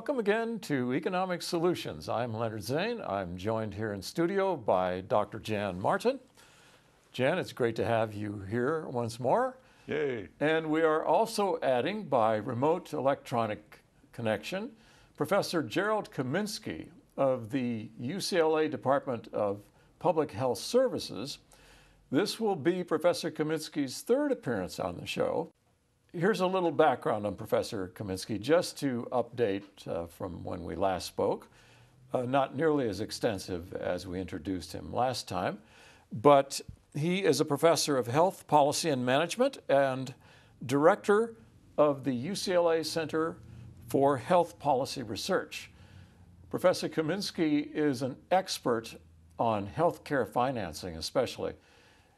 Welcome again to Economic Solutions. I'm Leonard Zane. I'm joined here in studio by Dr. Jan Martin. Jan, it's great to have you here once more. Yay. And we are also adding, by remote electronic connection, Professor Gerald Kaminsky of the UCLA Department of Public Health Services. This will be Professor Kaminsky's third appearance on the show. Here's a little background on Professor Kaminsky, just to update from when we last spoke. Not nearly as extensive as we introduced him last time, but he is a professor of health policy and management and director of the UCLA Center for Health Policy Research. Professor Kaminsky is an expert on healthcare financing, especially.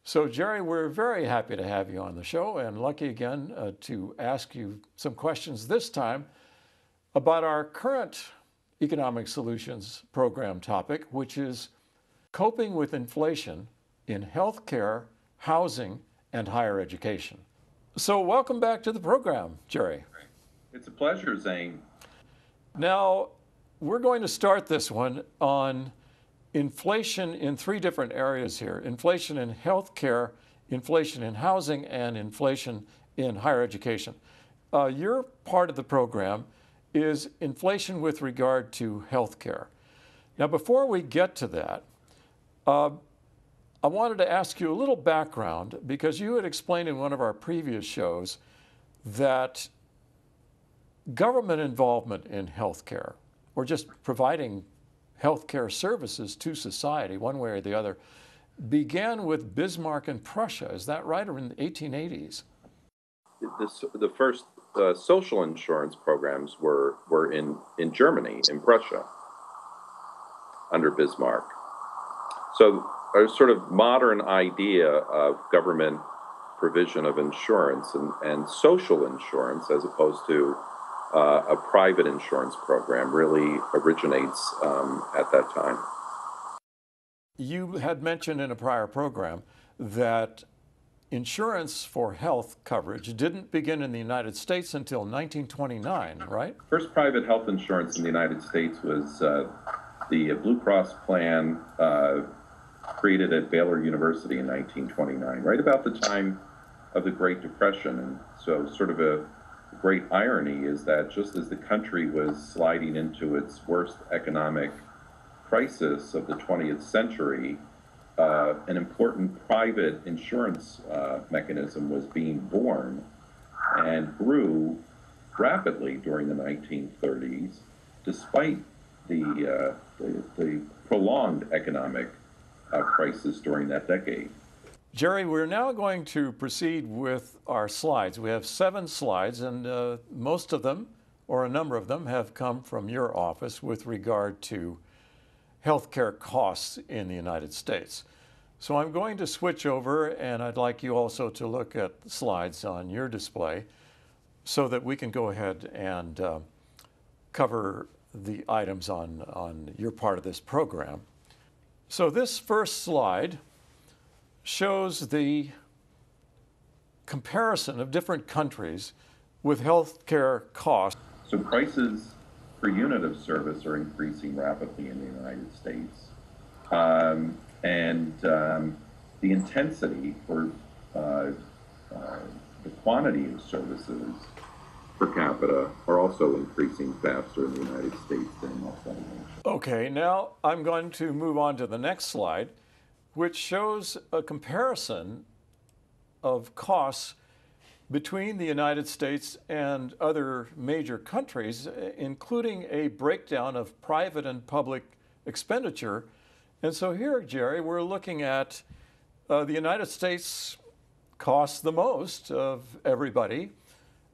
So, Jerry, we're very happy to have you on the show, and lucky again to ask you some questions this time about our current Economic Solutions program topic, which is coping with inflation in healthcare, housing, and higher education. So, welcome back to the program, Jerry. It's a pleasure, Zane. Now, we're going to start this one on inflation in three different areas here: inflation in healthcare, inflation in housing, and inflation in higher education. Your part of the program is inflation with regard to healthcare. Now, before we get to that, I wanted to ask you a little background, because you had explained in one of our previous shows that government involvement in healthcare, or just providing healthcare services to society, one way or the other, began with Bismarck and Prussia. Is that right, or in the 1880s? The first social insurance programs were in Germany, in Prussia, under Bismarck. So a sort of modern idea of government provision of insurance and social insurance, as opposed to a private insurance program, really originates at that time. You had mentioned in a prior program that insurance for health coverage didn't begin in the United States until 1929, right? First private health insurance in the United States was the Blue Cross plan created at Baylor University in 1929, right about the time of the Great Depression. And so sort of a great irony is that just as the country was sliding into its worst economic crisis of the 20th century, an important private insurance mechanism was being born and grew rapidly during the 1930s, despite the prolonged economic crisis during that decade. Jerry, we're now going to proceed with our slides. We have 7 slides, and most of them, or a number of them, have come from your office with regard to healthcare costs in the United States. So I'm going to switch over, and I'd like you also to look at the slides on your display so that we can go ahead and cover the items on your part of this program. So this first slide shows the comparison of different countries with healthcare costs. So prices per unit of service are increasing rapidly in the United States. And the intensity for the quantity of services per capita are also increasing faster in the United States than in most other nations. Okay, now I'm going to move on to the next slide, which shows a comparison of costs between the United States and other major countries, including a breakdown of private and public expenditure. And so here, Jerry, we're looking at the United States costs the most of everybody,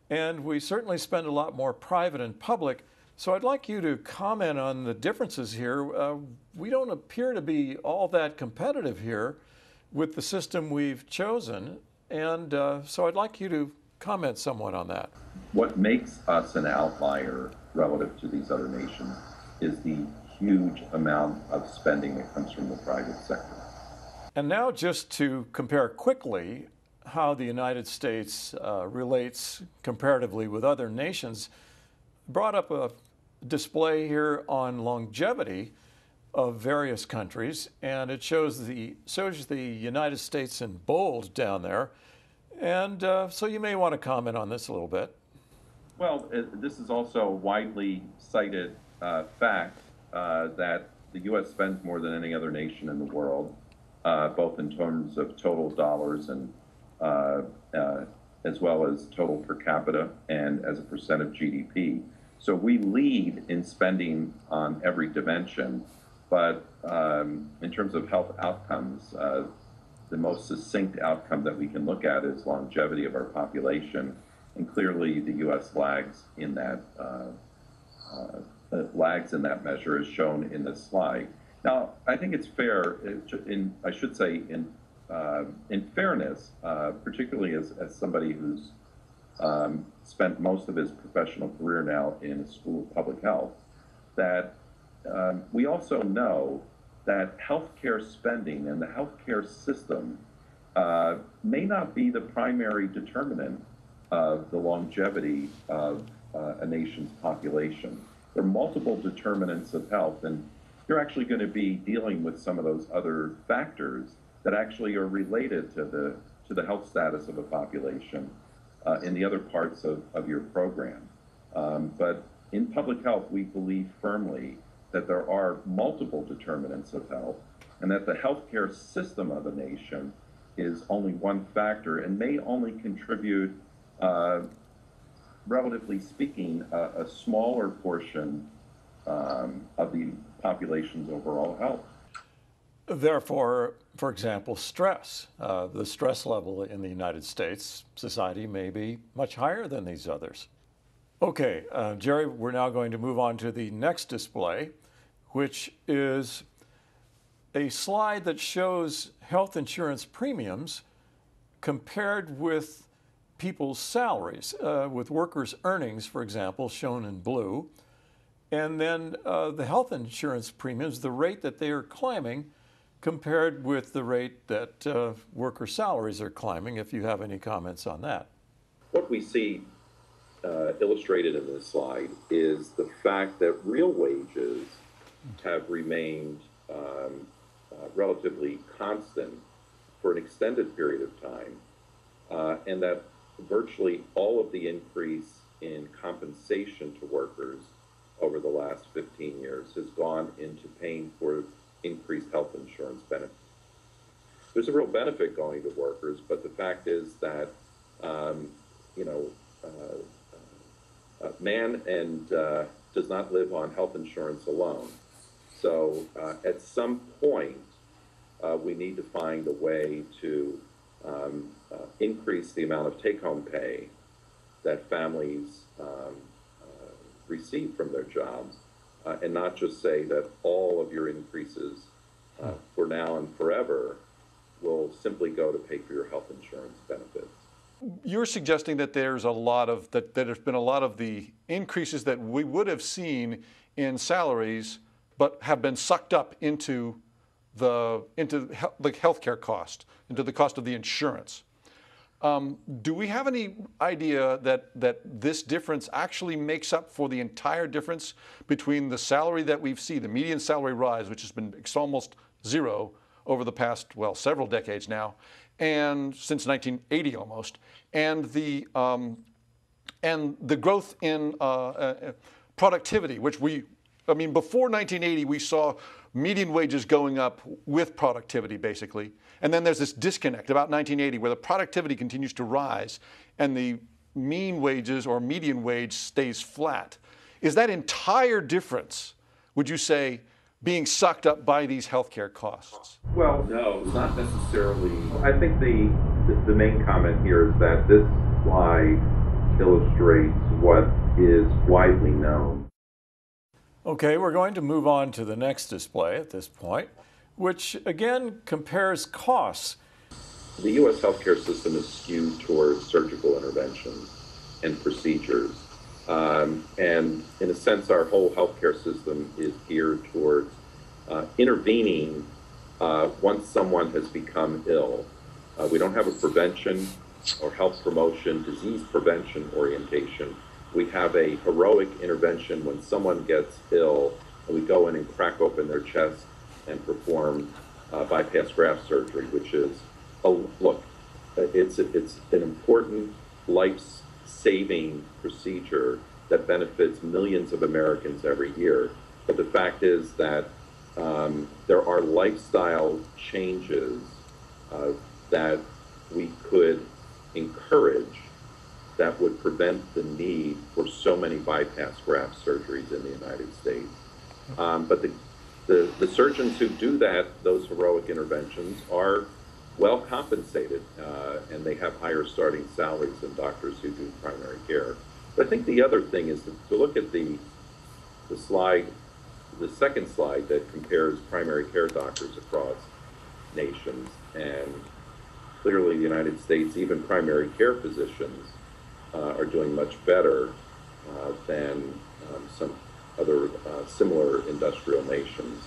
and we certainly spend a lot more private and public. So I'd like you to comment on the differences here. We don't appear to be all that competitive here with the system we've chosen. And so I'd like you to comment somewhat on that. What makes us an outlier relative to these other nations is the huge amount of spending that comes from the private sector. And now just to compare quickly how the United States relates comparatively with other nations, brought up a display here on longevity of various countries, and it shows the United States in bold down there. And so you may want to comment on this a little bit. Well, this is also a widely cited fact that the U.S. spends more than any other nation in the world, both in terms of total dollars and as well as total per capita and as a percent of GDP. So we lead in spending on every dimension, but in terms of health outcomes, the most succinct outcome that we can look at is longevity of our population, and clearly the U.S. lags in that measure, as shown in this slide. Now, I think it's fair, I should say, in fairness, particularly as somebody who's spent most of his professional career now in a school of public health, that we also know that healthcare spending and the healthcare system may not be the primary determinant of the longevity of a nation's population. There are multiple determinants of health, and you're actually going to be dealing with some of those other factors that actually are related to the health status of a population in the other parts of your program. But in public health, we believe firmly that there are multiple determinants of health, and that the healthcare system of a nation is only one factor and may only contribute, relatively speaking, a smaller portion of the population's overall health. Therefore, for example, stress. The stress level in the United States society may be much higher than these others. Okay, Jerry, we're now going to move on to the next display, which is a slide that shows health insurance premiums compared with people's salaries, with workers' earnings, for example, shown in blue, and then the health insurance premiums, the rate that they are climbing, compared with the rate that worker salaries are climbing, if you have any comments on that. What we see illustrated in this slide is the fact that real wages have remained relatively constant for an extended period of time, and that virtually all of the increase in compensation to workers over the last 15 years has gone into paying for increased health insurance benefits. There's a real benefit going to workers, but the fact is that man does not live on health insurance alone. So at some point, we need to find a way to increase the amount of take-home pay that families receive from their jobs, and not just say that all of your increases for now and forever will simply go to pay for your health insurance benefits. You're suggesting that there's a lot of that there's been a lot of the increases that we would have seen in salaries, but have been sucked up into the healthcare cost, into the cost of the insurance. Do we have any idea that this difference actually makes up for the entire difference between the salary that we've seen, the median salary rise, which has been almost zero over the past, well, several decades now, and since 1980 almost, and the growth in productivity, which before 1980 we saw median wages going up with productivity, basically. And then there's this disconnect about 1980 where the productivity continues to rise and the mean wages or median wage stays flat. Is that entire difference, would you say, being sucked up by these healthcare costs? Well, no, not necessarily. I think the main comment here is that this slide illustrates what is widely known. Okay, we're going to move on to the next display at this point, which again compares costs. The U.S. healthcare system is skewed towards surgical interventions and procedures. And in a sense, our whole healthcare system is geared towards intervening once someone has become ill. We don't have a prevention or health promotion, disease prevention orientation. we have a heroic intervention when someone gets ill, and we go in and crack open their chest and perform bypass graft surgery, which is, look, it's an important life-saving procedure that benefits millions of Americans every year. But the fact is that there are lifestyle changes that we could encourage that would prevent the need for so many bypass graft surgeries in the United States. But the surgeons who do those heroic interventions are well compensated, and they have higher starting salaries than doctors who do primary care. But I think the other thing is to look at the slide, the second slide that compares primary care doctors across nations, and clearly the United States, even primary care physicians are doing much better than some other similar industrial nations.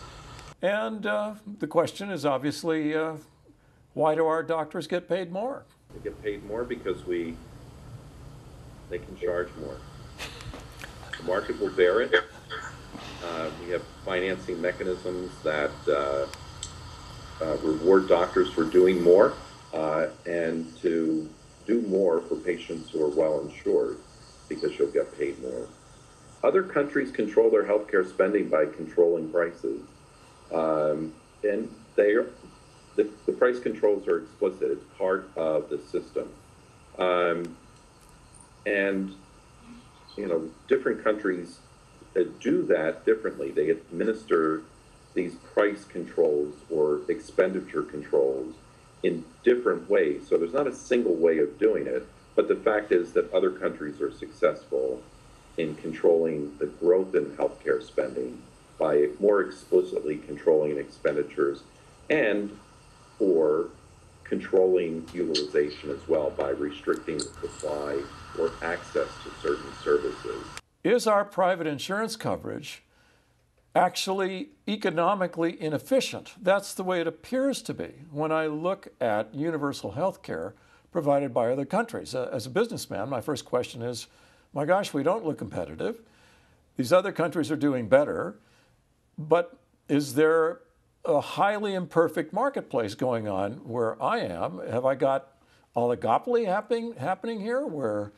And the question is obviously, why do our doctors get paid more? They get paid more because they can charge more. The market will bear it. We have financing mechanisms that reward doctors for doing more and to do more for patients who are well insured, because you'll get paid more. Other countries control their healthcare spending by controlling prices, and the price controls are explicit. It's part of the system, and different countries do that differently. They administer these price controls or expenditure controls in different ways. So there's not a single way of doing it, but the fact is that other countries are successful in controlling the growth in healthcare spending by more explicitly controlling expenditures and or controlling utilization as well by restricting the supply or access to certain services. Is our private insurance coverage actually economically inefficient? That's the way it appears to be when I look at universal health care provided by other countries. As a businessman, my first question is, my gosh, we don't look competitive. These other countries are doing better, but is there a highly imperfect marketplace going on where I am? Have I got oligopoly happening here where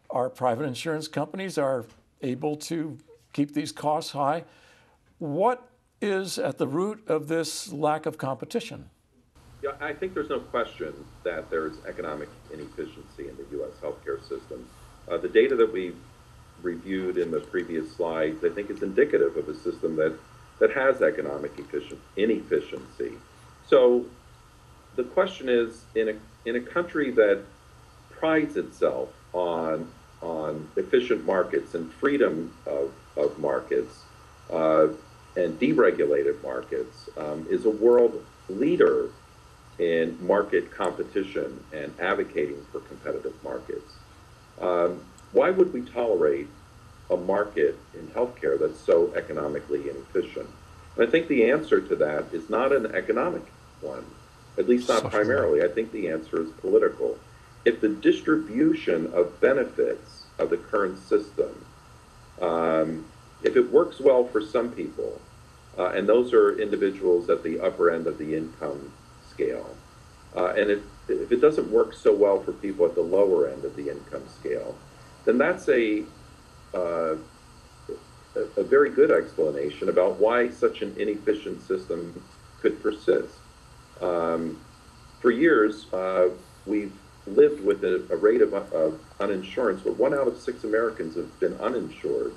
our private insurance companies are able to keep these costs high? What is at the root of this lack of competition? Yeah, I think there's no question that there's economic inefficiency in the U.S. healthcare system. The data that we reviewed in the previous slides, I think, is indicative of a system that has economic inefficiency. So the question is, in a country that prides itself on efficient markets and freedom of markets and deregulated markets, is a world leader in market competition and advocating for competitive markets. Why would we tolerate a market in healthcare that's so economically inefficient? And I think the answer to that is not an economic one, at least not primarily. I think the answer is political. If the distribution of benefits of the current system, if it works well for some people, and those are individuals at the upper end of the income scale, and if it doesn't work so well for people at the lower end of the income scale, then that's a very good explanation about why such an inefficient system could persist. For years, we've lived with a rate of uninsurance where 1 out of 6 Americans have been uninsured.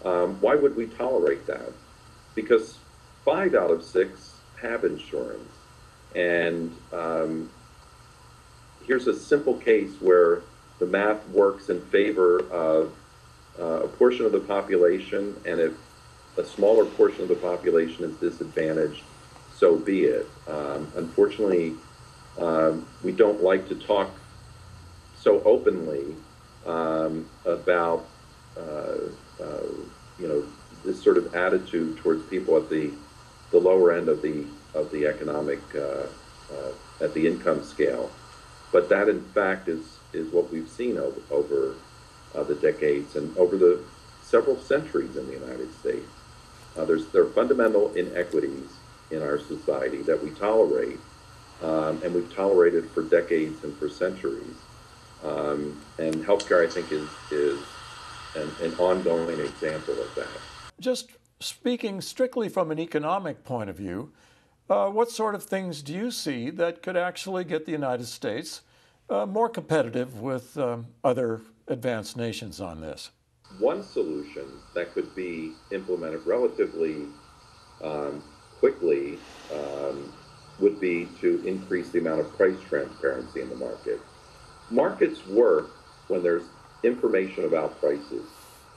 Why would we tolerate that? Because 5 out of 6 have insurance. And here's a simple case where the math works in favor of a portion of the population, and if a smaller portion of the population is disadvantaged, so be it. Unfortunately, we don't like to talk so openly about this sort of attitude towards people at the lower end of the economic at the income scale. But that, in fact, is what we've seen over the decades and over the several centuries in the United States. There are fundamental inequities in our society that we tolerate, and we've tolerated for decades and for centuries. And healthcare, I think, is an ongoing example of that. Just speaking strictly from an economic point of view, what sort of things do you see that could actually get the United States more competitive with other advanced nations on this? One solution that could be implemented relatively quickly would be to increase the amount of price transparency in the market. Markets work when there's information about prices.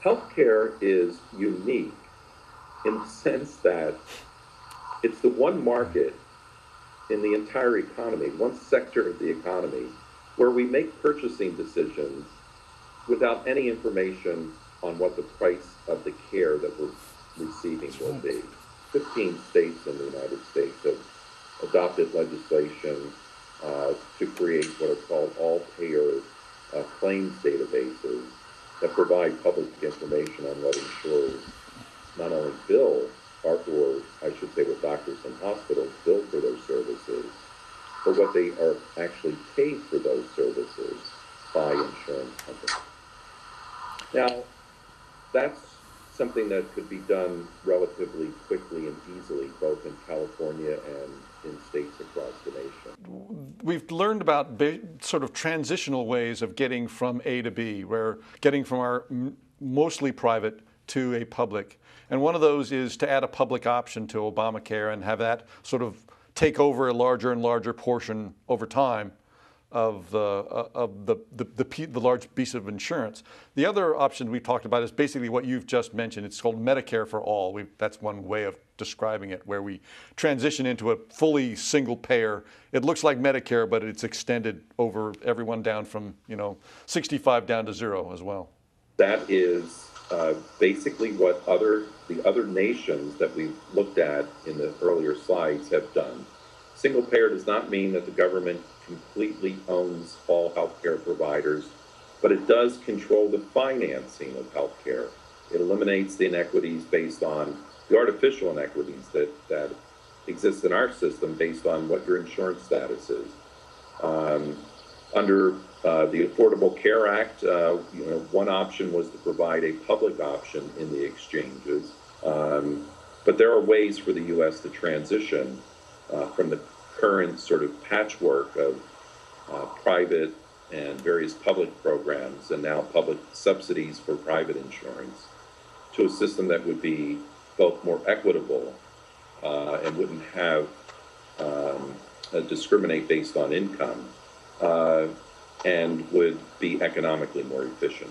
Healthcare is unique in the sense that it's the one market in the entire economy, one sector of the economy, where we make purchasing decisions without any information on what the price of the care that we're receiving will be. 15 states in the United States have adopted legislation to create what are called all-payer claims databases that provide public information on what insurers not only bill, or I should say what doctors and hospitals bill for their services, but what they are actually paid for those services by insurance companies. Now, that's something that could be done relatively quickly and easily, both in California and in states across the nation. We've learned about sort of transitional ways of getting from A to B, where getting from our mostly private to a public. And one of those is to add a public option to Obamacare and have that sort of take over a larger and larger portion over time of the large piece of insurance. The other option we've talked about is basically what you've just mentioned. It's called Medicare for All. That's one way of describing it, where we transition into a fully single payer. It looks like Medicare, but it's extended over everyone down from 65 down to 0 as well. That is basically what the other nations that we've looked at in the earlier slides have done. Single payer does not mean that the government completely owns all healthcare providers, but it does control the financing of healthcare. It eliminates the inequities based on the artificial inequities that exist in our system based on what your insurance status is. Under the Affordable Care Act, one option was to provide a public option in the exchanges, but there are ways for the U.S. to transition from the current sort of patchwork of private and various public programs and now public subsidies for private insurance to a system that would be both more equitable and wouldn't have discriminate based on income and would be economically more efficient.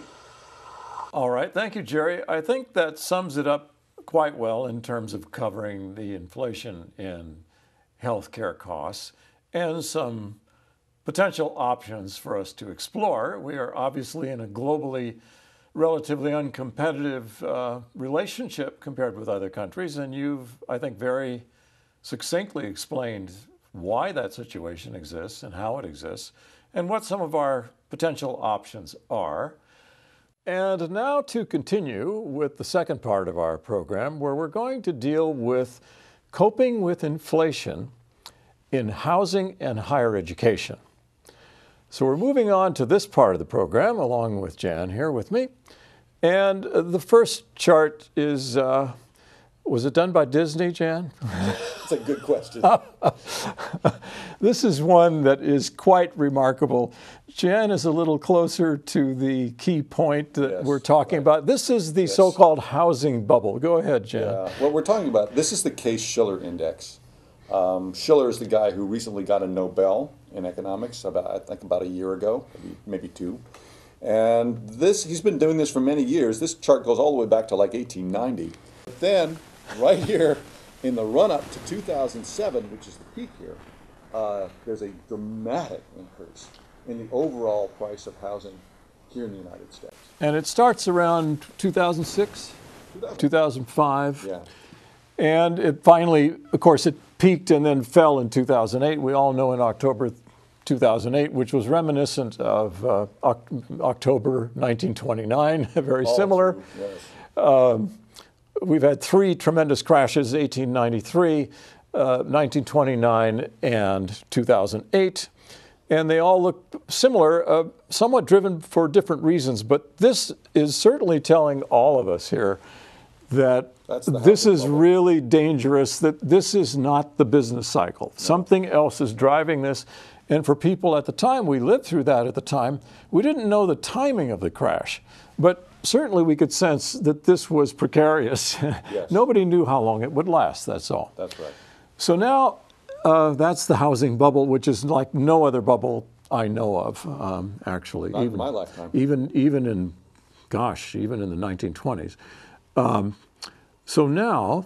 All right, thank you, Jerry. I think that sums it up quite well in terms of covering the inflation in healthcare costs and some potential options for us to explore. We are obviously in a globally relatively uncompetitive relationship compared with other countries, and you've, I think, very succinctly explained why that situation exists and how it exists and what some of our potential options are. And now to continue with the second part of our program, where we're going to deal with coping with inflation in housing and higher education. So we're moving on to this part of the program, along with Jan here with me. And the first chart is, was it done by Disney, Jan? That's a good question. This is one that is quite remarkable. Jan is a little closer to the key point that we're talking about. This is the so-called housing bubble. Go ahead, Jan. Yeah. What we're talking about, this is the Case-Shiller Index. Shiller is the guy who recently got a Nobel in economics, I think about a year ago, maybe 2. And he's been doing this for many years. This chart goes all the way back to like 1890. But then, right here, in the run-up to 2007, which is the peak here, there's a dramatic increase in the overall price of housing here in the United States. And it starts around 2006, 2005. Yeah. And it finally, of course, it peaked and then fell in 2008. We all know in October 2008, which was reminiscent of October 1929, very similar. True, yes. We've had three tremendous crashes, 1893, 1929, and 2008. And they all look similar, somewhat driven for different reasons. But this is certainly telling all of us here that this is really dangerous, that this is not the business cycle. No. Something else is driving this. And for people at the time, we lived through that at the time, we didn't know the timing of the crash. But certainly we could sense that this was precarious. Yes. Nobody knew how long it would last, that's all. That's right. So now that's the housing bubble, which is like no other bubble I know of, actually. Not in my lifetime. Even in the 1920s. So now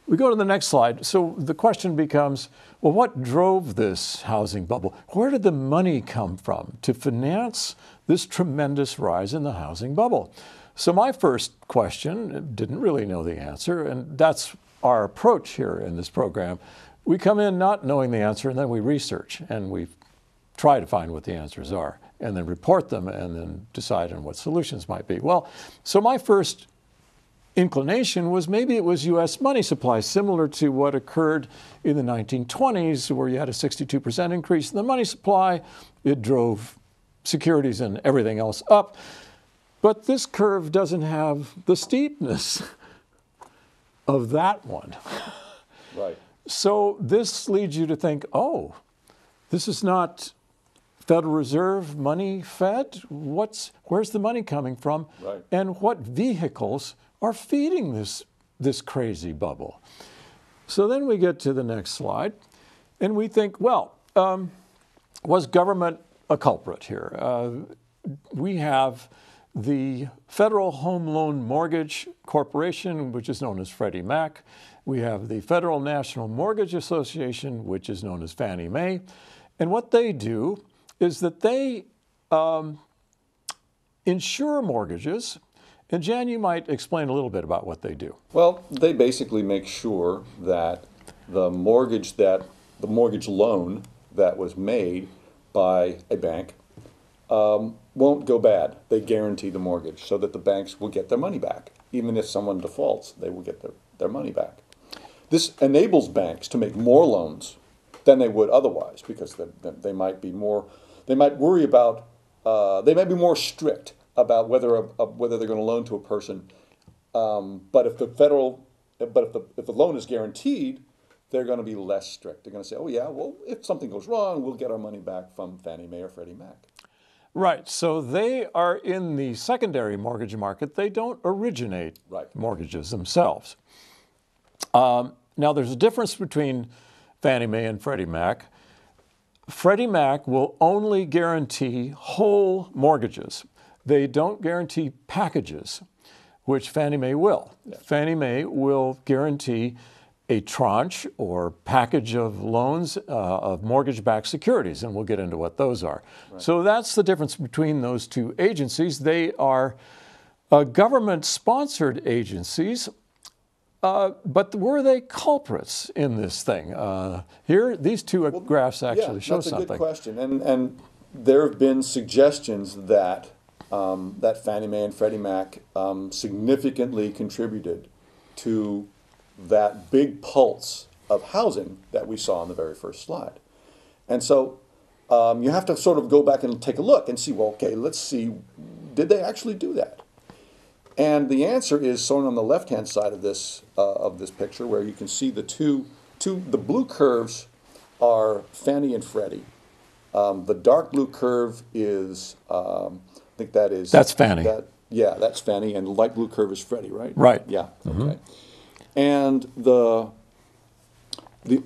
we go to the next slide. So the question becomes, well, what drove this housing bubble? Where did the money come from to finance this tremendous rise in the housing bubble? So my first question, didn't really know the answer, and that's our approach here in this program. We come in not knowing the answer, and then we research, and we try to find what the answers are, and then report them, and then decide on what solutions might be. Well, so my first inclination was maybe it was U.S. money supply, similar to what occurred in the 1920s, where you had a 62% increase in the money supply. It drove securities and everything else up. But this curve doesn't have the steepness of that one. Right. So this leads you to think, oh, this is not Federal Reserve money fed? Where's the money coming from? Right. And what vehicles are feeding this crazy bubble? So then we get to the next slide, and we think, well, was government a culprit here? We have the Federal Home Loan Mortgage Corporation, which is known as Freddie Mac. We have the Federal National Mortgage Association, which is known as Fannie Mae. And what they do is that they insure mortgages. And Jan, you might explain a little bit about what they do. Well, they basically make sure that the mortgage loan that was made by a bank won't go bad. They guarantee the mortgage so that the banks will get their money back. Even if someone defaults, they will get their money back. This enables banks to make more loans than they would otherwise, because they might be more strict about whether they're going to loan to a person. But if the loan is guaranteed, they're going to be less strict. They're going to say, oh yeah, well, if something goes wrong, we'll get our money back from Fannie Mae or Freddie Mac. Right. So they are in the secondary mortgage market. They don't originate mortgages themselves. Now, there's a difference between Fannie Mae and Freddie Mac. Freddie Mac will only guarantee whole mortgages. They don't guarantee packages, which Fannie Mae will. Yeah. Fannie Mae will guarantee a tranche or package of loans of mortgage-backed securities, and we'll get into what those are. Right. So that's the difference between those two agencies. They are government-sponsored agencies, but were they culprits in this thing? Here, these two graphs actually show something. That's a good question, and there have been suggestions that that Fannie Mae and Freddie Mac significantly contributed to that big pulse of housing that we saw on the very first slide. And so you have to sort of go back and take a look and see, well, okay, let's see, did they actually do that? And the answer is shown on the left-hand side of this picture, where you can see the the blue curves are Fannie and Freddie. The dark blue curve is, I think that's Fannie. That's Fannie, and the light blue curve is Freddie, right? Right. Yeah. Mm-hmm. Okay. And the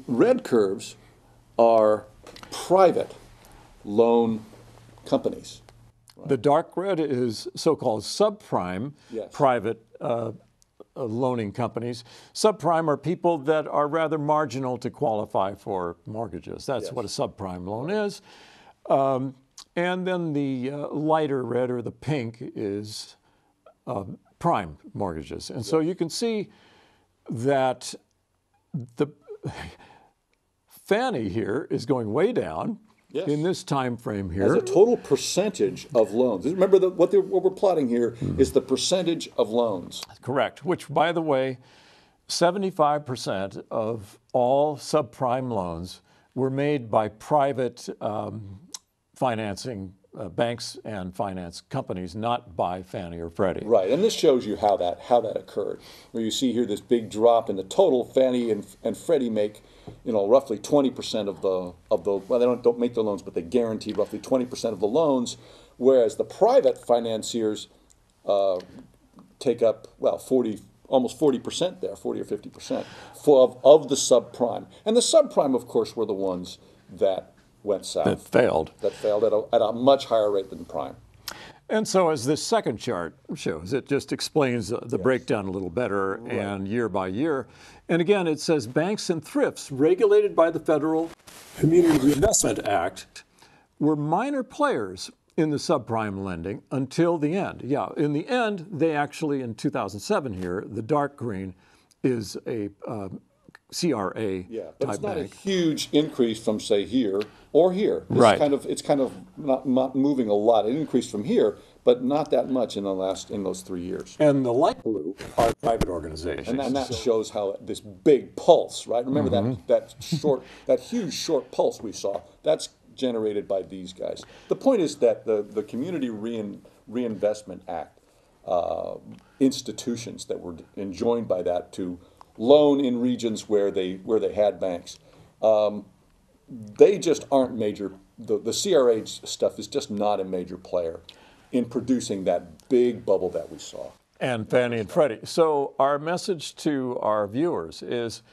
red curves are private loan companies. Right. The dark red is so-called subprime private loaning companies. Subprime are people that are rather marginal to qualify for mortgages. That's what a subprime loan is. And then the lighter red, or the pink, is prime mortgages. And so you can see that the Fannie here is going way down, Yes. in this time frame As here. a total percentage of loans. Remember, what we're plotting here is the percentage of loans. Correct, which, by the way, 75% of all subprime loans were made by private financing banks and finance companies, not by Fannie or Freddie. Right, and this shows you how that occurred. Where you see here this big drop in the total. Fannie and Freddie make, roughly 20% of the well, they don't make the loans, but they guarantee roughly 20% of the loans, whereas the private financiers take up almost 40% there, 40 or 50% of the subprime. And the subprime, of course, were the ones that went south. That failed. That failed at a much higher rate than prime. And so, as this second chart shows, it just explains the breakdown a little better and year by year. And again, it says banks and thrifts regulated by the Federal Community Reinvestment Act were minor players in the subprime lending until the end. Yeah, in the end, they actually, in 2007 here, the dark green is a CRA But type it's not bank. a huge increase from, say, here or here. Right. It's kind of not moving a lot. It increased from here, but not that much in those 3 years. And the light blue are private organizations. And that shows how this big pulse, right? Remember that huge short pulse we saw. That's generated by these guys. The point is that the Community Reinvestment Act institutions that were enjoined by that to loan in regions where they had banks, they just aren't major. The CRA stuff is just not a major player in producing that big bubble that we saw. And Fannie and Freddie. So our message to our viewers is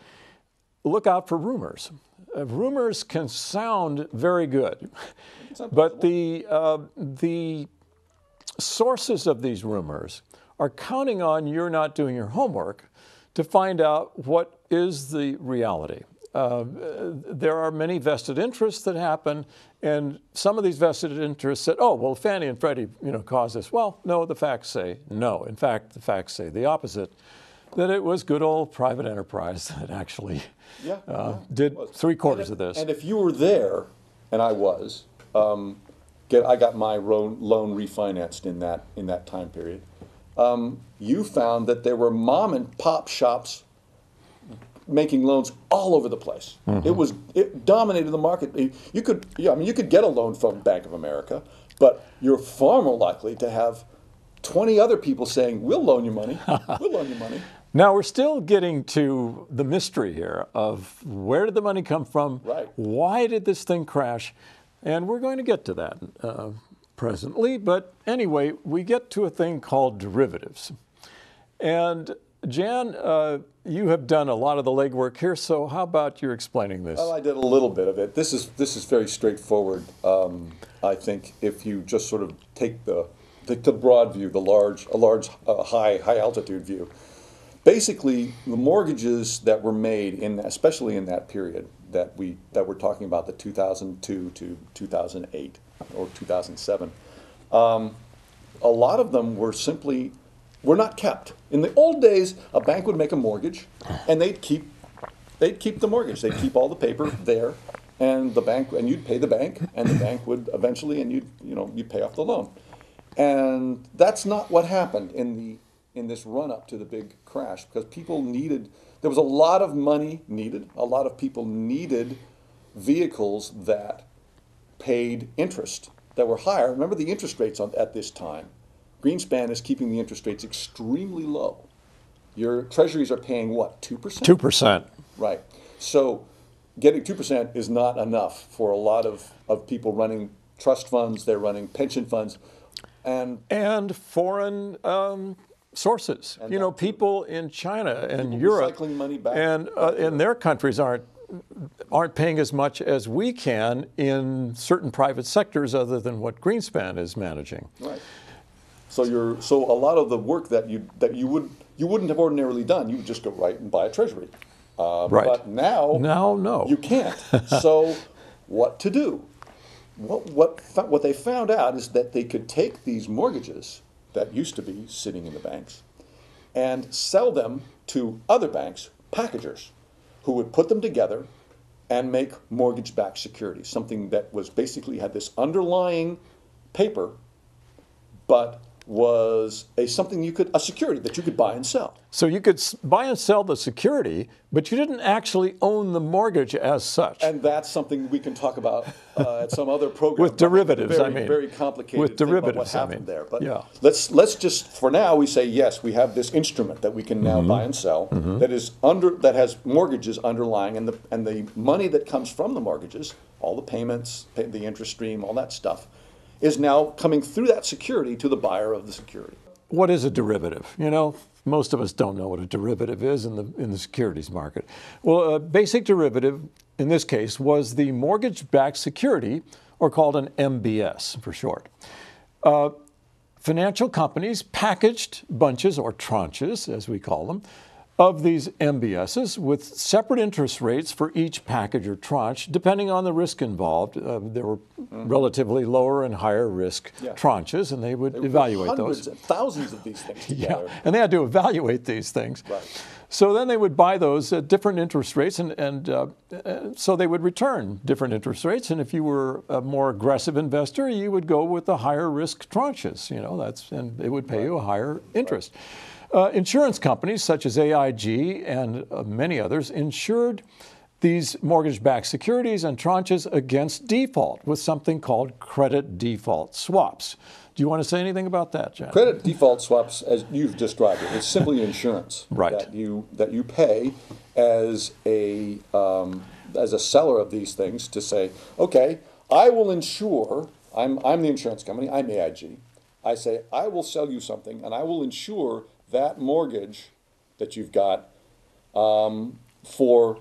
look out for rumors. Rumors can sound very good, but the sources of these rumors are counting on you're not doing your homework to find out what is the reality. There are many vested interests that happen, and some of these vested interests said, oh, well, Fannie and Freddie, caused this. Well, no, the facts say no. In fact, the facts say the opposite, that it was good old private enterprise that actually did 3/4 of this. And if you were there, and I was, I got my loan refinanced in that time period. You found that there were mom and pop shops making loans all over the place. It dominated the market. You could get a loan from Bank of America, but you're far more likely to have 20 other people saying, "We'll loan you money. We'll loan you money." Now we're still getting to the mystery here of where did the money come from? Right. Why did this thing crash? And we're going to get to that presently. But anyway, we get to a thing called derivatives. And Jan, you have done a lot of the legwork here, so how about you explaining this? Well, I did a little bit of it. This is very straightforward. I think if you just sort of take the broad view, high altitude view. Basically, the mortgages that were made especially in that period that we're talking about, the 2002 to 2008 or 2007, a lot of them were not kept. In the old days, a bank would make a mortgage, and they'd keep the mortgage. They'd keep all the paper there, and you'd pay the bank, and the bank would eventually, and you'd pay off the loan. And that's not what happened in this run up to the big crash, because there was a lot of money needed. A lot of people needed vehicles that paid interest that were higher. Remember the interest rates at this time. Greenspan is keeping the interest rates extremely low. Your treasuries are paying what, 2%? 2%. Right. So getting 2% is not enough for a lot of people running trust funds, they're running pension funds. And foreign sources. And people in China and People Europe recycling money back. and in their countries aren't paying as much as we can in certain private sectors other than what Greenspan is managing. Right. So a lot of the work that you wouldn't have ordinarily done, you would just go right and buy a treasury. Right. But now no. you can't. So what to do? What they found out is that they could take these mortgages that used to be sitting in the banks and sell them to other banks, packagers, who would put them together and make mortgage-backed securities, something that was basically had this underlying paper, but was a security that you could buy and sell. So you could buy and sell the security, but you didn't actually own the mortgage as such. And that's something we can talk about at some other program. With derivatives, very, very complicated. With derivatives, what happened there. But yeah. let's just, for now, we say yes. We have this instrument that we can now buy and sell that has mortgages underlying, and the money that comes from the mortgages, all the payments, the interest stream, all that stuff, is now coming through that security to the buyer of the security. What is a derivative? You know, most of us don't know what a derivative is in the securities market. Well, a basic derivative in this case was the mortgage-backed security, or called an MBS for short. Financial companies packaged bunches, or tranches as we call them, of these MBSs with separate interest rates for each package or tranche, depending on the risk involved. There were relatively lower and higher risk tranches, and they would evaluate hundreds those. and thousands of these things together. Yeah, and they had to evaluate these things. Right. So then they would buy those at different interest rates, and so they would return different interest rates. And if you were a more aggressive investor, you would go with the higher risk tranches. You know, and it would pay you a higher interest. Insurance companies such as AIG and many others insured these mortgage-backed securities and tranches against default with something called credit default swaps. Do you want to say anything about that, Jen? Credit default swaps, as you've described it, it's simply insurance Right. that you pay as a seller of these things to say, okay, I will insure. I'm the insurance company. I'm AIG. I say I will sell you something, and I will insure that mortgage that you've got for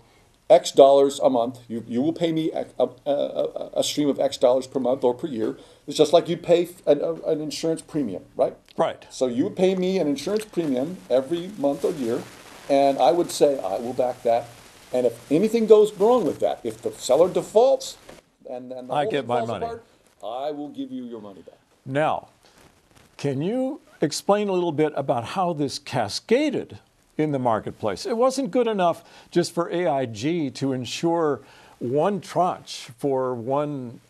X dollars a month. You will pay me a stream of X dollars per month or per year. It's just like you pay an insurance premium, right? Right. So you would pay me an insurance premium every month or year, and I would say I will back that. And if anything goes wrong with that, if the seller defaults and the I whole get thing my falls money. apart, I will give you your money back. Now, can you explain a little bit about how this cascaded in the marketplace? It wasn't good enough just for AIG to insure one tranche for one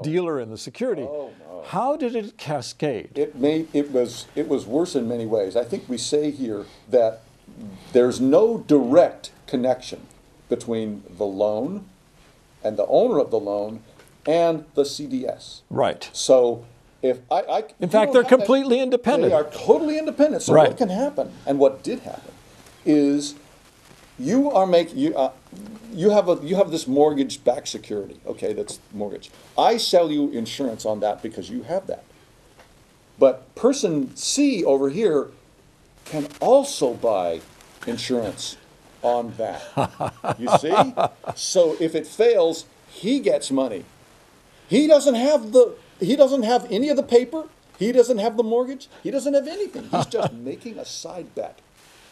dealer in the security. Oh, no. How did it cascade? It was worse in many ways. I think we say here that there's no direct connection between the loan and the owner of the loan and the CDS. Right. So if In fact, they're completely independent. They are totally independent. So Right. what can happen, and what did happen, is you have this mortgage-backed security. Okay, that's mortgage. I sell you insurance on that because you have that. But person C over here can also buy insurance on that. You see? So if it fails, he gets money. He doesn't have any of the paper. He doesn't have the mortgage. He doesn't have anything. He's just making a side bet.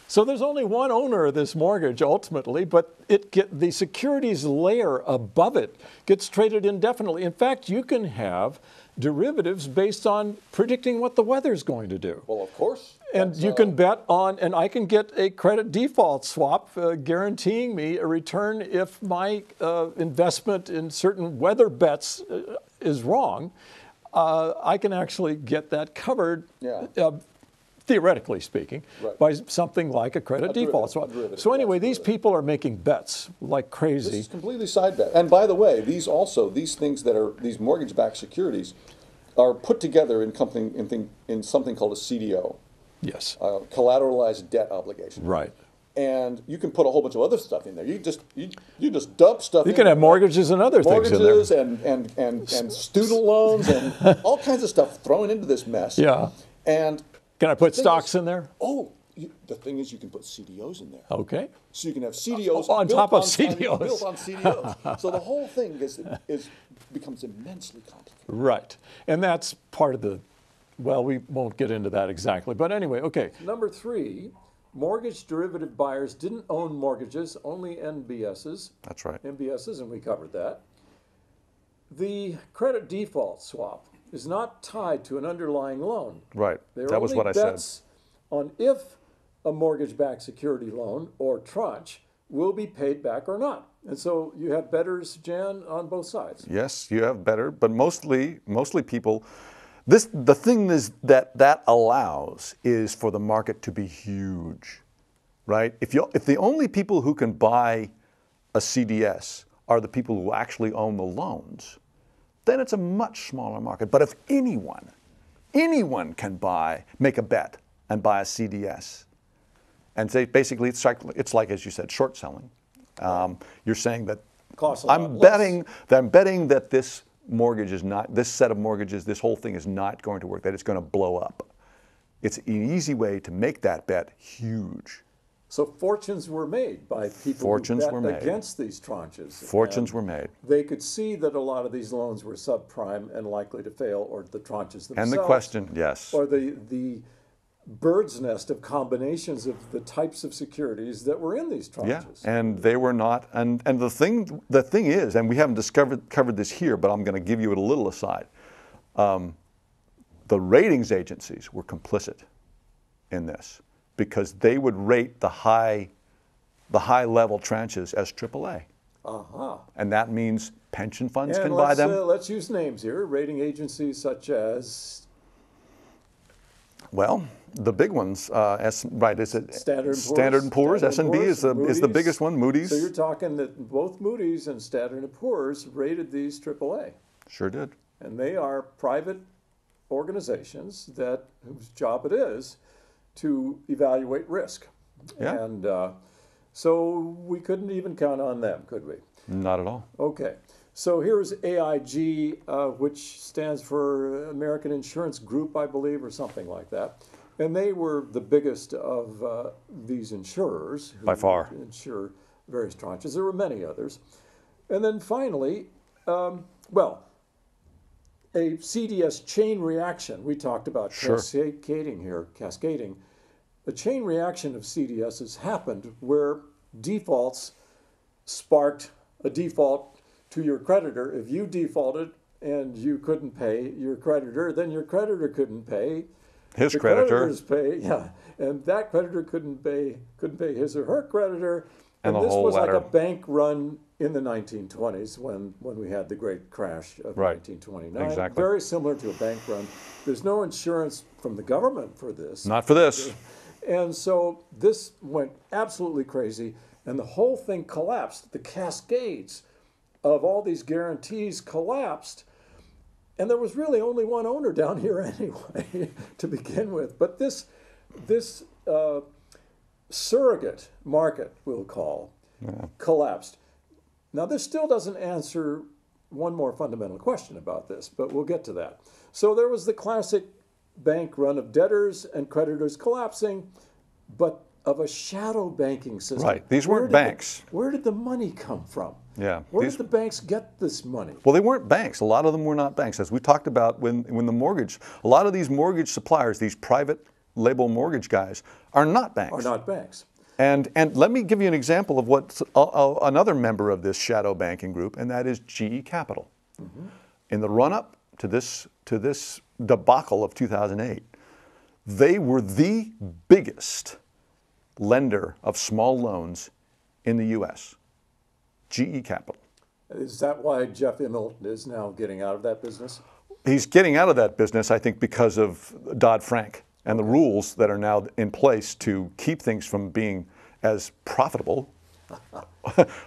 So there's only one owner of this mortgage ultimately, but the securities layer above it gets traded indefinitely. In fact, you can have derivatives based on predicting what the weather's going to do. Well, of course. And you can bet on, and I can get a credit default swap guaranteeing me a return if my investment in certain weather bets is wrong. I can actually get that covered, theoretically speaking, Right. by something like a credit default swap. So anyway, these people are making bets like This crazy. is completely side bet. And by the way, these things that are these mortgage-backed securities are put together in something called a CDO, Yes, collateralized debt obligation. right. And you can put a whole bunch of other stuff in there. You just dump stuff. You in can have there. mortgages and other things in there. Mortgages and student loans and all kinds of stuff thrown into this mess. Yeah. And Can I put thing stocks is- in there? The thing is, you can put CDOs in there. Okay. So you can have CDOs On built top of on CDOs. built on CDOs. So the whole thing becomes immensely complicated. Right. And that's part of we won't get into that exactly. But anyway, okay. Number 3, mortgage derivative buyers didn't own mortgages, only MBSs. That's right. MBSs, and we covered that. The credit default swap is not tied to an underlying loan. Right. They're That was only what I said. bets on if a mortgage-backed security loan or tranche will be paid back or not. And so you have bettors, Jan, on both sides. Yes, you have better, but mostly people. The thing is that allows is for the market to be huge, right? If the only people who can buy a CDS are the people who actually own the loans, then it's a much smaller market. But if anyone can make a bet and buy a CDS, and say basically it's like as you said, short selling. You're saying that Costs a lot I'm less. betting that this mortgage is not, this set of mortgages, this whole thing is not going to work, that it's going to blow up. It's an easy way to make that bet huge. So fortunes were made by people Fortunes who were bet made. against these tranches. Fortunes And were made. They could see that a lot of these loans were subprime and likely to fail, or the tranches themselves. And the question, yes. Or the bird's nest of combinations of the types of securities that were in these Yeah, tranches. and they were not. And the thing is, and we haven't covered this here, but I'm going to give you a little aside. The ratings agencies were complicit in this because they would rate the high level tranches as AAA, and that means pension funds And can buy them. let's use names here. Rating agencies such as Well, the big ones, right? Is it Standard & Poor's? S&P is the Moody's. biggest one. Moody's So you're talking that both Moody's and Standard & Poor's rated these AAA. sure did. And they are private organizations whose job it is to evaluate risk. Yeah. And so we couldn't even count on them, could we? Not at all. Okay. So here's AIG, which stands for American Insurance Group, I believe, or something like that. And they were the biggest of these insurers who By far. insure various tranches. There were many others. And then finally, a CDS chain reaction. We talked about Sure. cascading here, cascading. A chain reaction of CDSs happened where defaults sparked a default to your creditor. If you defaulted and you couldn't pay your creditor, then your creditor couldn't pay. His The creditor. creditors pay, yeah, and that creditor couldn't pay his or her creditor. And the this whole was like ladder. a bank run in the 1920s when we had the great crash of Right. 1929. Exactly. Very similar to a bank run. There's no insurance from the government for this. Not for this. And so this went absolutely crazy, and the whole thing collapsed. The cascades of all these guarantees collapsed, and there was really only one owner down here anyway to begin with. But this surrogate market, we'll call, collapsed. Now, this still doesn't answer one more fundamental question about this, but we'll get to that. So there was the classic bank run of debtors and creditors collapsing, but of a shadow banking system. Right. These weren't Where did banks. Where did the money come from? Yeah. Where These- did the banks get this money? Well, they weren't banks. A lot of them were not banks. As we talked about when the mortgage, a lot of these mortgage suppliers, these private label mortgage guys, are not banks. Are not banks. And let me give you an example of what another member of this shadow banking group, and that is GE Capital. In the run-up to this debacle of 2008, they were the biggest lender of small loans in the U.S. GE Capital. Is that why Jeff Immelt is now getting out of that business? He's getting out of that business, I think, because of Dodd-Frank and the rules that are now in place to keep things from being as profitable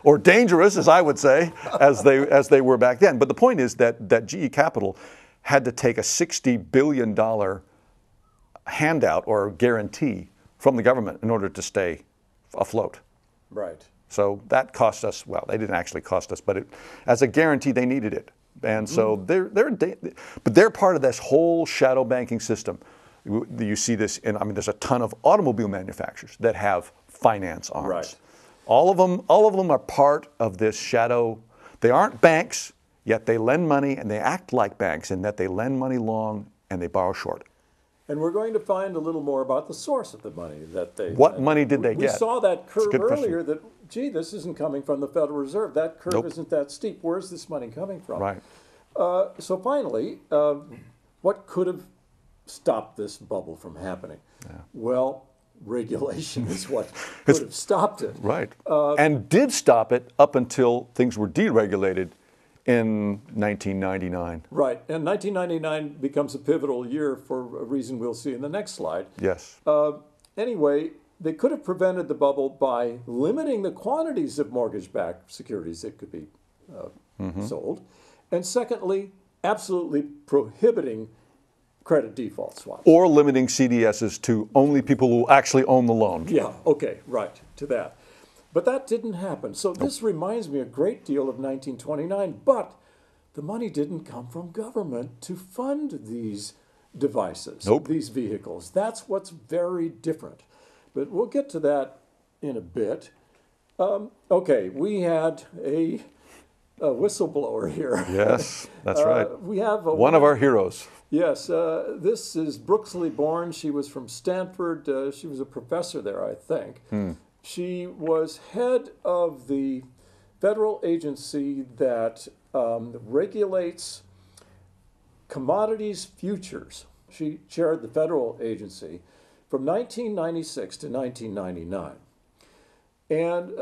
or dangerous, as I would say, as they were back then. But the point is that GE Capital had to take a $60 billion handout or guarantee from the government in order to stay afloat. Right. So that cost us, well, they didn't actually cost us, but as a guarantee, they needed it. And so they're part of this whole shadow banking system. You see this there's a ton of automobile manufacturers that have finance arms. Right. All of them are part of this shadow. They aren't banks, yet they lend money and they act like banks in that they lend money long and they borrow short. And we're going to find a little more about the source of the money that they. What money did they We get? saw that It's a curve good question. earlier. That this isn't coming from the Federal Reserve. That curve Nope. isn't that steep. Where's this money coming from? Right. So finally, what could have stopped this bubble from happening? Well, regulation is what could have stopped it. Right. And did stop it up until things were deregulated in 1999. Right, and 1999 becomes a pivotal year for a reason we'll see in the next slide. Yes. Anyway, they could have prevented the bubble by limiting the quantities of mortgage-backed securities that could be sold. And secondly, absolutely prohibiting credit default swaps. Or limiting CDSs to only people who actually own the loan. Yeah, okay, right, to that. But that didn't happen. So this reminds me a great deal of 1929, but the money didn't come from government to fund these devices, Nope. these vehicles. That's what's very different. But we'll get to that in a bit. Okay, we had a whistleblower here. Yes, that's right. We have a One of our heroes. Yes, this is Brooksley Born. She was from Stanford. She was a professor there, I think. She was head of the federal agency that regulates commodities futures. She chaired the federal agency from 1996 to 1999. And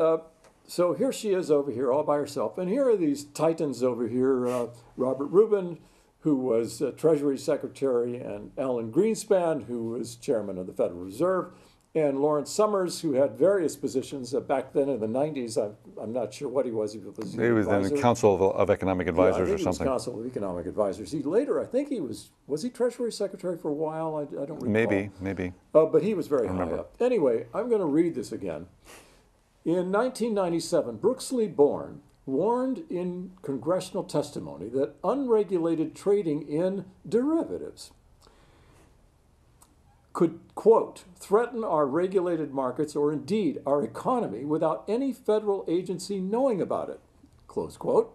so here she is over here all by herself. And here are these titans over here, Robert Rubin, who was Treasury Secretary, and Alan Greenspan, who was chairman of the Federal Reserve, and Lawrence Summers, who had various positions back then in the 90s. I'm not sure what he was. He was He was in the Council of Economic Advisors I think or something. He was Council of Economic Advisors. He later, I think he was he Treasury Secretary for a while? I don't recall. Maybe. But he was very high up. Anyway, I'm going to read this again. In 1997, Brooksley Born warned in congressional testimony that unregulated trading in derivatives could, quote, threaten our regulated markets or indeed our economy without any federal agency knowing about it, close quote.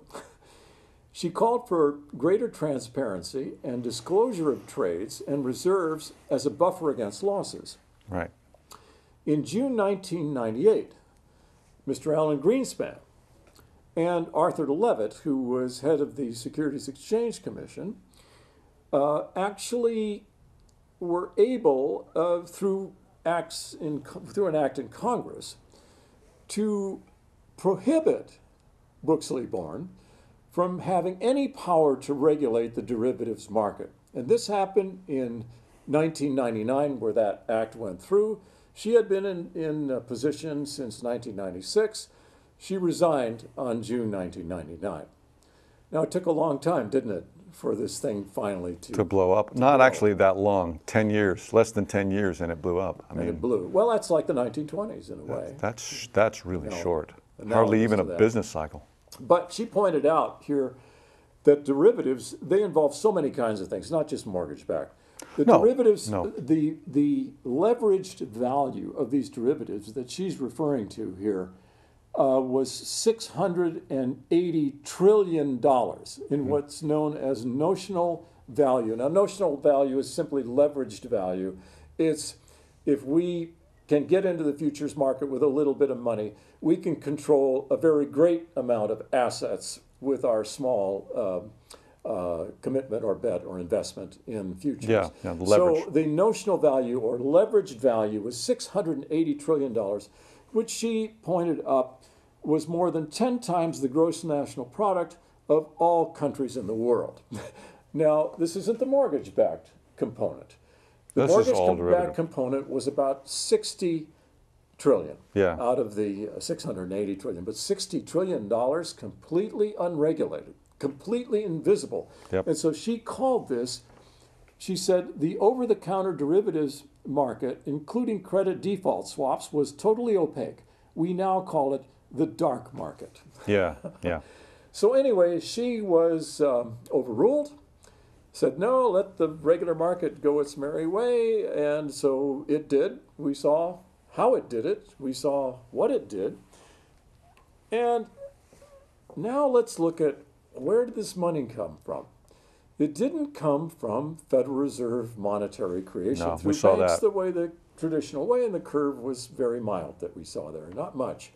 She called for greater transparency and disclosure of trades and reserves as a buffer against losses. Right. In June 1998, Mr. Alan Greenspan and Arthur Levitt, who was head of the Securities Exchange Commission, actually were able, through an act in Congress, to prohibit Brooksley Born from having any power to regulate the derivatives market. And this happened in 1999, where that act went through. She had been in a position since 1996. She resigned on June 1999. Now, it took a long time, didn't it, for this thing finally To blow up. Not actually that long, 10 years, less than 10 years, and it blew up. I and mean, it blew. Well, that's like the 1920s in a way. that's really No, short. analogous Hardly even to a that. business cycle. But she pointed out here that derivatives, they involve so many kinds of things, not just mortgage-backed. The No, derivatives, no. the leveraged value of these derivatives that she's referring to here was $680 trillion in what's known as notional value. Now, notional value is simply leveraged value. It's if we can get into the futures market with a little bit of money, we can control a very great amount of assets with our small commitment or bet or investment in futures. Yeah, the leverage. So the notional value or leveraged value was $680 trillion, which she pointed up was more than 10 times the gross national product of all countries in the world. Now, this isn't the mortgage-backed component. The This is all mortgage-backed derivative. component was about 60 trillion Yeah. out of the 680 trillion, but $60 trillion completely unregulated, completely invisible. Yep. And so she called this, she said, the over-the-counter derivatives market, including credit default swaps, was totally opaque. We now call it the dark market. Yeah. So anyway, she was overruled, said, no, let the regular market go its merry way. And so it did. We saw how it did it. We saw what it did. And now let's look at where did this money come from? It didn't come from Federal Reserve monetary creation No, through we saw banks that. the way the traditional way, and the curve was very mild that we saw there, not much.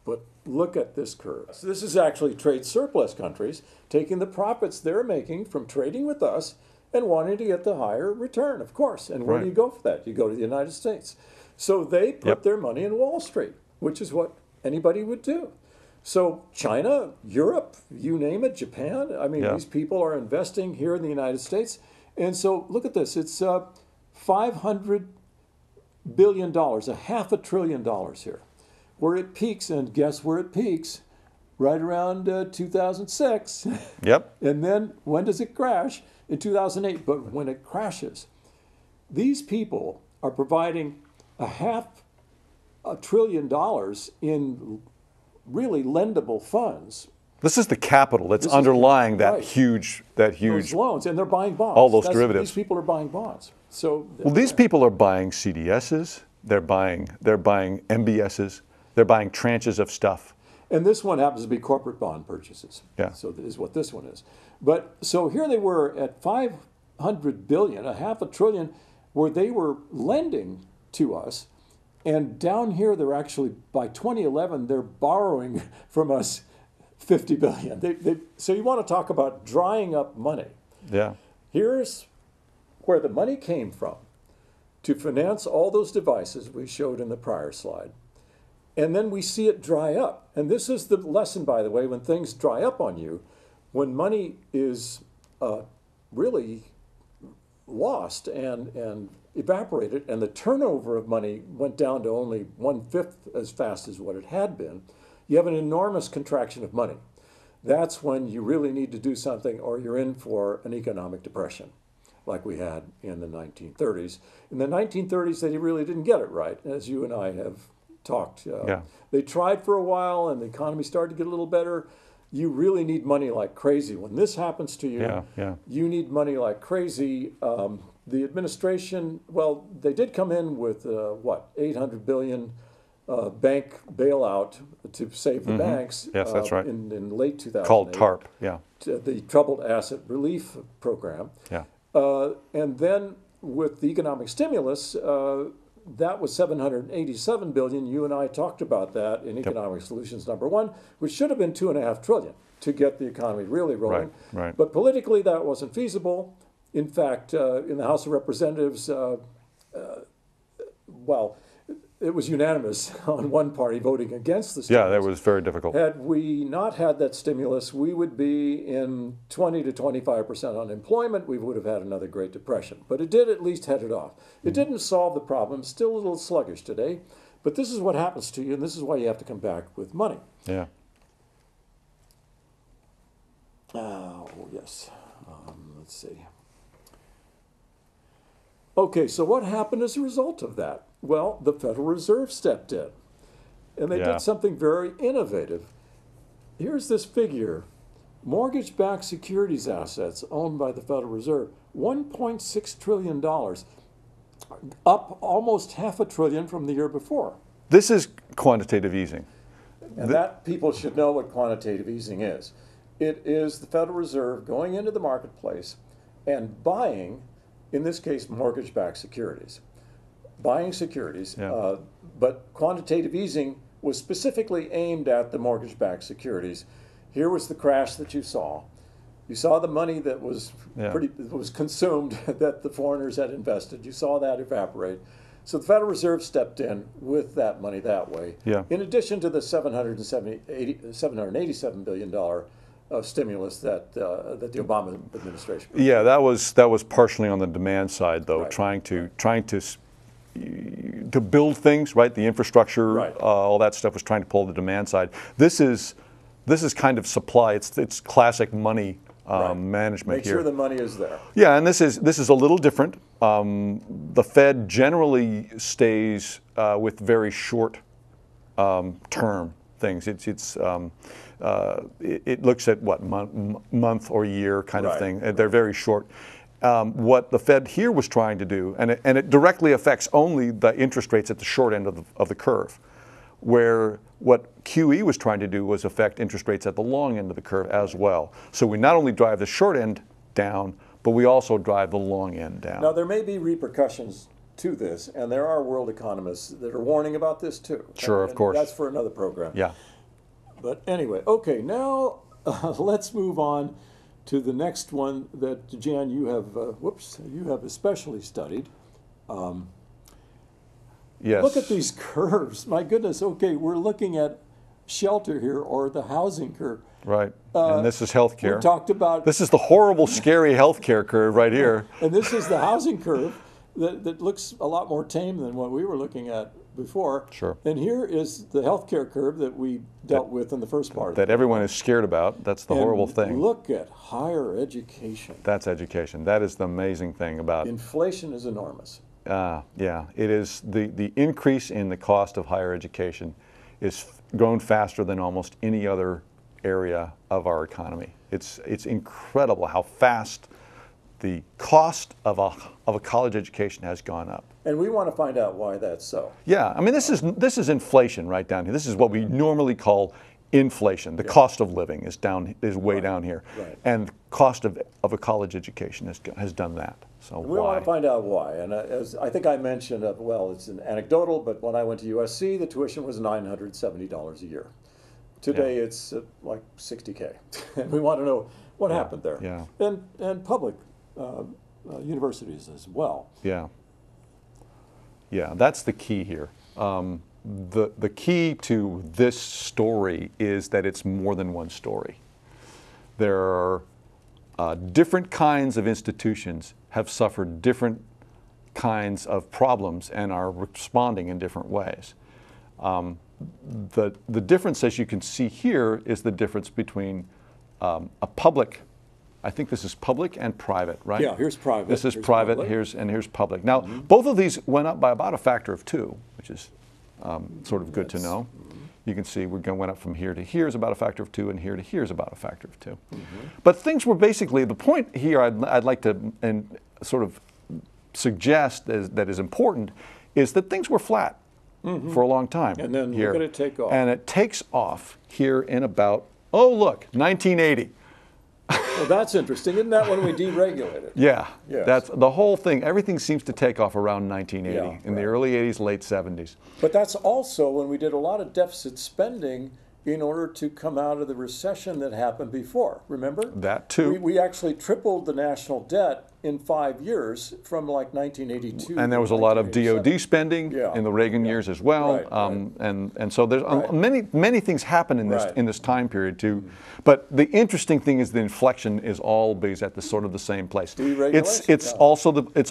But look at this curve. So this is actually trade surplus countries taking the profits they're making from trading with us and wanting to get the higher return, of course. And where do Right. you go for that? You go to the United States. So they put Yep. their money in Wall Street, which is what anybody would do. So China, Europe, you name it, Japan, I mean, Yeah. these people are investing here in the United States. And so look at this, it's $500 billion, $500 billion here. Where it peaks, and guess where it peaks? Right around 2006. Yep. And then when does it crash? In 2008. But when it crashes, these people are providing $500 billion in really lendable funds. This is the capital that's This is- underlying that right. huge Those loans, and they're buying bonds. all those derivatives. These people are buying bonds. So Well, these people are buying CDSs. They're buying MBSs. They're buying tranches of stuff. and this one happens to be corporate bond purchases. Yeah. So that is what this one is. But so here they were at 500 billion, $500 billion, where they were lending to us. And down here, they're actually, by 2011, they're borrowing from us 50 billion. So you want to talk about drying up money. Yeah. Here's where the money came from to finance all those devices we showed in the prior slide. And then we see it dry up. And this is the lesson, by the way, when things dry up on you, when money is really lost and evaporated, and the turnover of money went down to only 1/5 as fast as what it had been, you have an enormous contraction of money. That's when you really need to do something, or you're in for an economic depression, like we had in the 1930s. In the 1930s, they really didn't get it right, as you and I have talked. Yeah. They tried for a while, and the economy started to get a little better. You really need money like crazy. When this happens to you, Yeah. you need money like crazy. The administration, well, they did come in with $800 billion bank bailout to save the banks. Yes, that's right. In late 2008. Called TARP. Yeah. The Troubled Asset Relief Program. Yeah. And then with the economic stimulus, that was $787 billion. You and I talked about that in Economic Solutions #1, which should have been $2.5 trillion to get the economy really rolling. Right. But politically, that wasn't feasible. In fact, in the House of Representatives, it was unanimous on one party voting against the stimulus. Yeah, that was very difficult. Had we not had that stimulus, we would be in 20 to 25% unemployment. We would have had another Great Depression. But it did at least head it off. It didn't solve the problem. Still a little sluggish today. But this is what happens to you, and this is why you have to come back with money. Yeah. Oh, yes. Let's see. Okay, so what happened as a result of that? Well, the Federal Reserve stepped in, and they Yeah. did something very innovative. Here's this figure. Mortgage-backed securities assets owned by the Federal Reserve, $1.6 trillion, up almost $500 billion from the year before. This is quantitative easing. And that people should know what quantitative easing is. It is the Federal Reserve going into the marketplace and buying, in this case, mortgage-backed securities. Buying securities, Yeah. but quantitative easing was specifically aimed at the mortgage-backed securities. Here was the crash that you saw. You saw the money that was Yeah. was consumed that the foreigners had invested. You saw that evaporate. So the Federal Reserve stepped in with that money that way. Yeah. In addition to the $787 billion of stimulus that the Obama administration. Yeah, that was partially on the demand side, though, Right. trying to build things, right? The infrastructure, Right. all that stuff was trying to pull the demand side. This is kind of supply. It's classic money Right. management Make here. sure the money is there. Yeah, and this is a little different. The Fed generally stays with very short term things. It looks at what month or year kind of Right. thing. They're very short. What the Fed here was trying to do, and it directly affects only the interest rates at the short end of the curve, where what QE was trying to do was affect interest rates at the long end of the curve as well. So we not only drive the short end down, but we also drive the long end down. Now, there may be repercussions to this, and there are world economists that are warning about this too. Sure, of And course. That's for another program. Yeah. But anyway, okay, now let's move on to the next one that, Jan, you have, you have especially studied. Yes. Look at these curves. My goodness. Okay, we're looking at shelter here, or the housing curve. Right. And this is healthcare. We talked about, This is the horrible, scary healthcare curve right here. and this is the housing curve that looks a lot more tame than what we were looking at before. Sure. And here is the healthcare curve that we dealt with in the first part. That everyone is scared about. That's the And horrible thing. Look at higher education. That's education. That is the amazing thing about. Inflation is enormous. Yeah, it is. The increase in the cost of higher education is grown faster than almost any other area of our economy. It's incredible how fast the cost of a college education has gone up. And we want to find out why that's so. Yeah, I mean this is inflation right down here. This is what we normally call inflation. The cost of living is way down here, Right. and the cost of a college education has done that. So We want to find out why. And as I think I mentioned, well, it's an anecdotal, but when I went to USC, the tuition was $970 a year. Today it's like $60K. And we want to know what happened there. Yeah. And public universities as well. Yeah. Yeah, that's the key here. The key to this story is that it's more than one story. There are different kinds of institutions have suffered different kinds of problems and are responding in different ways. The difference, as you can see here, is the difference between a public, I think this is public and private, right? Yeah, here's private. This is here's private, public. here's public. Now, both of these went up by about a factor of 2, which is sort of good to know. You can see we went up from here to here is about a factor of 2, and here to here is about a factor of 2. But things were basically, the point here I'd like to sort of suggest that is important is that things were flat for a long time. And then here. look at it take off. And it takes off here in about, oh look, 1980. Well, that's interesting. Isn't that when we deregulated? Yeah, Yes. that's the whole thing. Everything seems to take off around 1980, Yeah, in the right. early 80s, late 70s. But that's also when we did a lot of deficit spending in order to come out of the recession that happened before. Remember? That too. We actually tripled the national debt in 5 years from like 1982. And there to was a lot of 1987. DOD spending Yeah, in the Reagan yeah. years as well, Right, right. and so there's Right. many things happen in this Right. in this time period too. But the interesting thing is the inflection is always at the sort of the same place. Deregulation, It's yeah.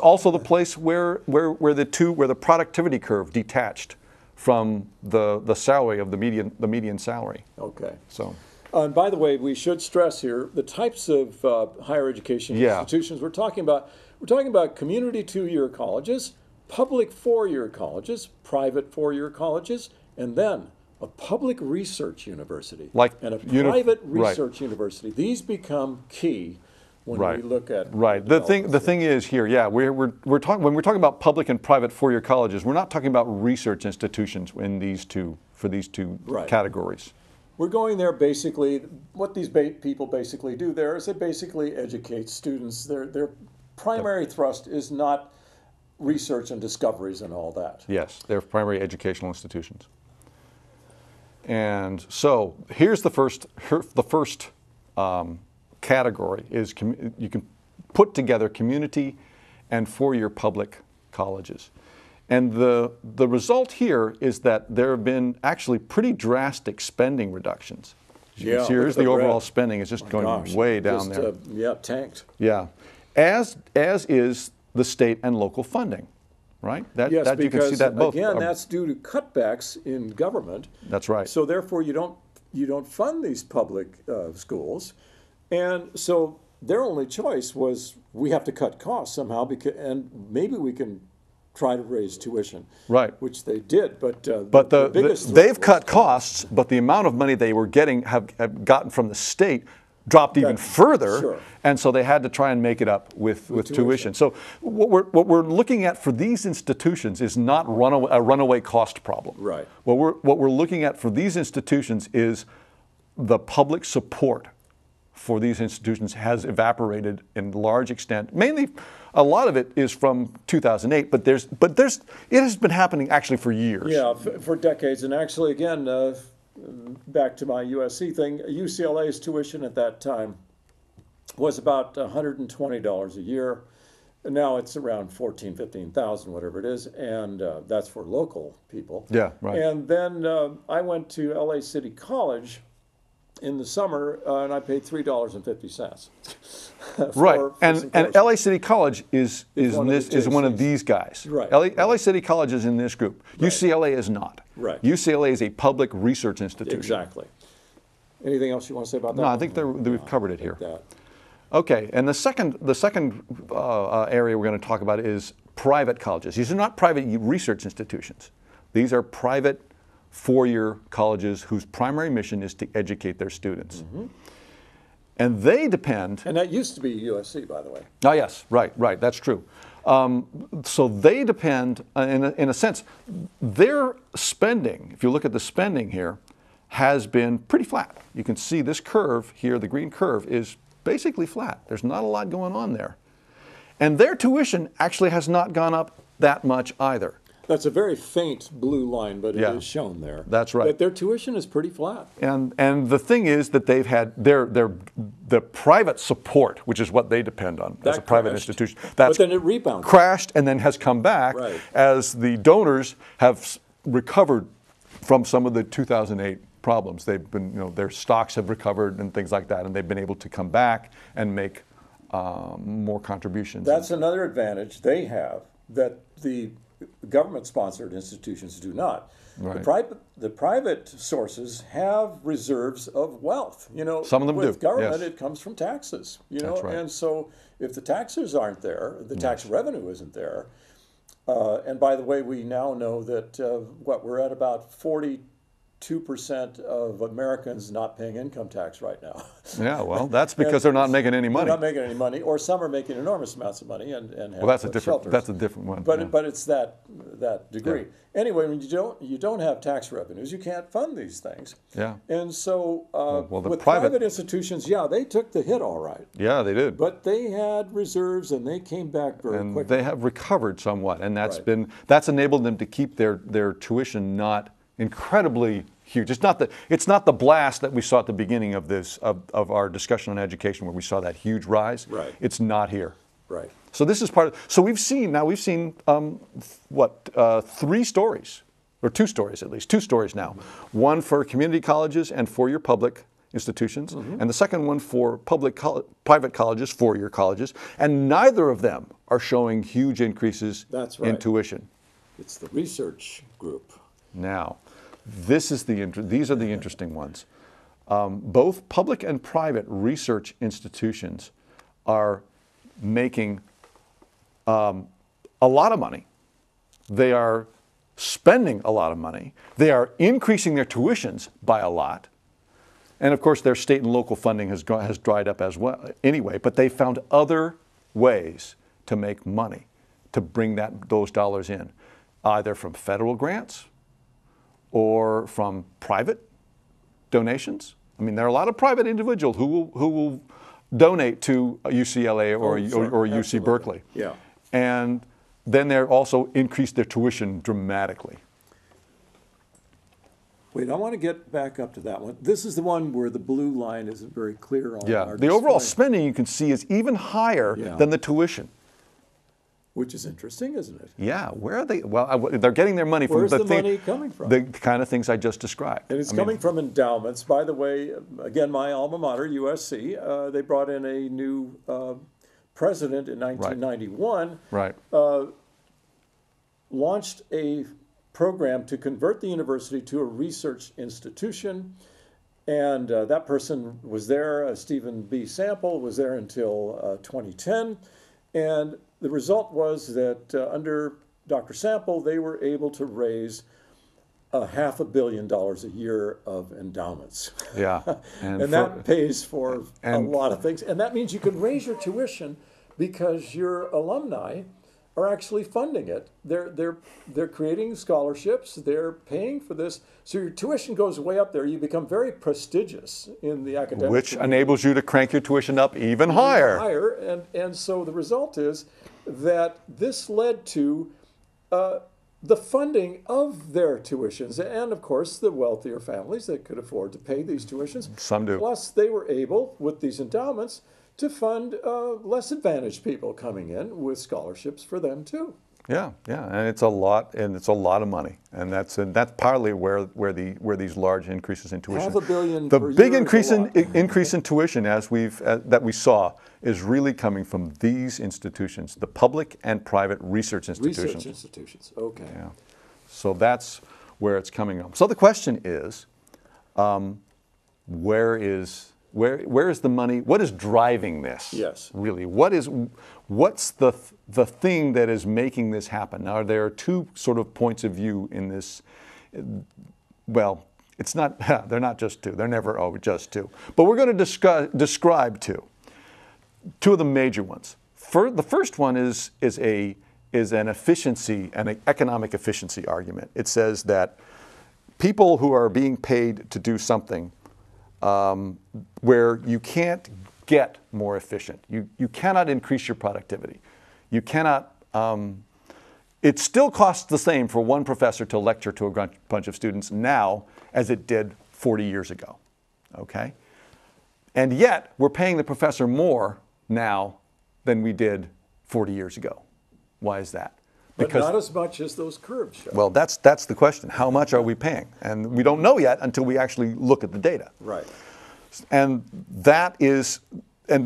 also the place where the productivity curve detached from the salary of the median salary. Okay. So. And by the way, we should stress here the types of higher education Yeah. institutions we're talking about. We're talking about community 2-year colleges, public 4-year colleges, private 4-year colleges, and then a public research university Like and a uni- private right. research university. These become key when Right. we look at Right. The thing is here, yeah, we're talking when we're talking about public and private 4-year colleges, we're not talking about research institutions in these two Right. categories. We're going there basically, what these people basically do there is they basically educate students. Their primary thrust is not research and discoveries and all that. Yes, they're primary educational institutions. And so here's the first category is you can put together community and 4-year public colleges. And the result here is that there have been actually pretty drastic spending reductions. As you can see, look here's at the overall red. spending is just going Gosh, way down just, there. yeah, tanked. Yeah, as is the state and local funding, right? That Yes, you can because see that both. again, that's due to cutbacks in government. That's right. So therefore, you don't fund these public schools, and so their only choice was we have to cut costs somehow, and maybe we can try to raise tuition. Right. Which they did, but But biggest they've threat cut was- costs, but the amount of money they were getting have gotten from the state dropped even further, sure. and so they had to try and make it up with tuition. So what we're looking at for these institutions is not a runaway cost problem. Right. What we're looking at for these institutions is the public support for these institutions has evaporated in large extent. Mainly, a lot of it is from 2008, but it has been happening actually for years. Yeah, for decades, and actually, again, back to my USC thing, UCLA's tuition at that time was about $120 a year. Now it's around 14, 15,000, whatever it is, and that's for local people. Yeah, right. And then I went to LA City College in the summer, and I paid $3.50. Right, for and some and courses. LA City College is one of the one of JCs. these guys. Right, LA City College is in this group. UCLA is not. Right. UCLA is a public research institution. Exactly. Anything else you want to say about that? No, I think we've covered it here. That. Okay, and the second area we're going to talk about is private colleges. These are not private research institutions. These are private four-year colleges whose primary mission is to educate their students. And they depend. And that used to be USC, by the way. Oh yes, right, that's true. So they depend, in a sense, their spending, if you look at the spending here, has been pretty flat. You can see this curve here, the green curve, is basically flat. There's not a lot going on there. And their tuition actually has not gone up that much either. That's a very faint blue line, but it Yeah. is shown there. That's right. But their tuition is pretty flat. And the thing is that they've had their private support, which is what they depend on as That a private crashed. institution. But That's then it rebounded. crashed and then has come back Right. as the donors have recovered from some of the 2008 problems. They've been, their stocks have recovered and things like that, and they've been able to come back and make more contributions. That's another advantage they have that the government-sponsored institutions do not. Right. The private sources have reserves of wealth. Some of them with do, government, yes. it comes from taxes. That's right. And so if the taxes aren't there, the tax revenue isn't there. And by the way, we now know that we're at about 42% of Americans not paying income tax right now. Yeah, well, that's because they're not making any money. They're not making any money, or some are making enormous amounts of money and have Well, that's a shelters. different one. But yeah. but it's that degree. Anyway, when you don't have tax revenues, you can't fund these things. Yeah. And so Well, the with private- private institutions, they took the hit all right, Yeah, they did. but they had reserves and they came back very And quickly. they have recovered somewhat, and Right. that's enabled them to keep their tuition not incredibly huge. It's not the blast that we saw at the beginning of of our discussion on education, where we saw that huge rise. Right. It's not here. Right. So this is part of. So we've seen 3 stories, or 2 stories at least, 2 stories now. One for community colleges and four-year public institutions, and the second one for private colleges, four-year colleges, and neither of them are showing huge increases That's in right. tuition. It's the research group. Now, these are the interesting ones. Both public and private research institutions are making a lot of money. They are spending a lot of money. They are increasing their tuitions by a lot. And of course, their state and local funding has dried up as well anyway, but they found other ways to make money, to bring those dollars in, either from federal grants or from private donations. I mean, there are a lot of private individuals who will donate to UCLA or UC Absolutely. Berkeley. Yeah. And then they also increase their tuition dramatically. Wait, I want to get back up to that one. This is the one where the blue line isn't very clear on Yeah, our the overall display, spending you can see is even higher Yeah. than the tuition. which is interesting, isn't it? Yeah, where are they? Well, they're getting their money from Where's the money coming from? the kind of things I just described. And it's I mean, coming from endowments. By the way, again, my alma mater, USC, they brought in a new president in 1991, Right. launched a program to convert the university to a research institution. And that person was there, Stephen B. Sample, was there until 2010. And the result was that under Dr. Sample, they were able to raise $500 million a year of endowments. Yeah. And that pays for a and- lot of things. And that means you can raise your tuition because your alumni are actually funding it. They're creating scholarships, they're paying for this. So your tuition goes way up there. You become very prestigious in the academic which community. enables you to crank your tuition up even higher. And so the result is that this led to the funding of their tuitions, and of course the wealthier families that could afford to pay these tuitions. Some do. Plus they were able, with these endowments, to fund less advantaged people coming in with scholarships for them too. Yeah, yeah, and it's a lot of money, and that's partly where these large increases in tuition. $500 million The per big year increase is a lot. increase in tuition that we saw is really coming from these institutions, the public and private research institutions. Research institutions. Okay. Yeah, so that's where it's coming from. So the question is, where is the money? What is driving this? Yes. Really, what's the thing that is making this happen? Now, there are two sort of points of view in this. Well, it's not. They're not just two. They're never just two. But we're going to describe two of the major ones. The first one is an efficiency, an economic efficiency argument. It says that people who are being paid to do something where you can't get more efficient. You cannot increase your productivity. You cannot, it still costs the same for one professor to lecture to a bunch of students now as it did 40 years ago, okay? And yet, we're paying the professor more now than we did 40 years ago. Why is that? But not as much as those curves show. Well, that's the question. How much are we paying? And we don't know yet until we actually look at the data. Right. And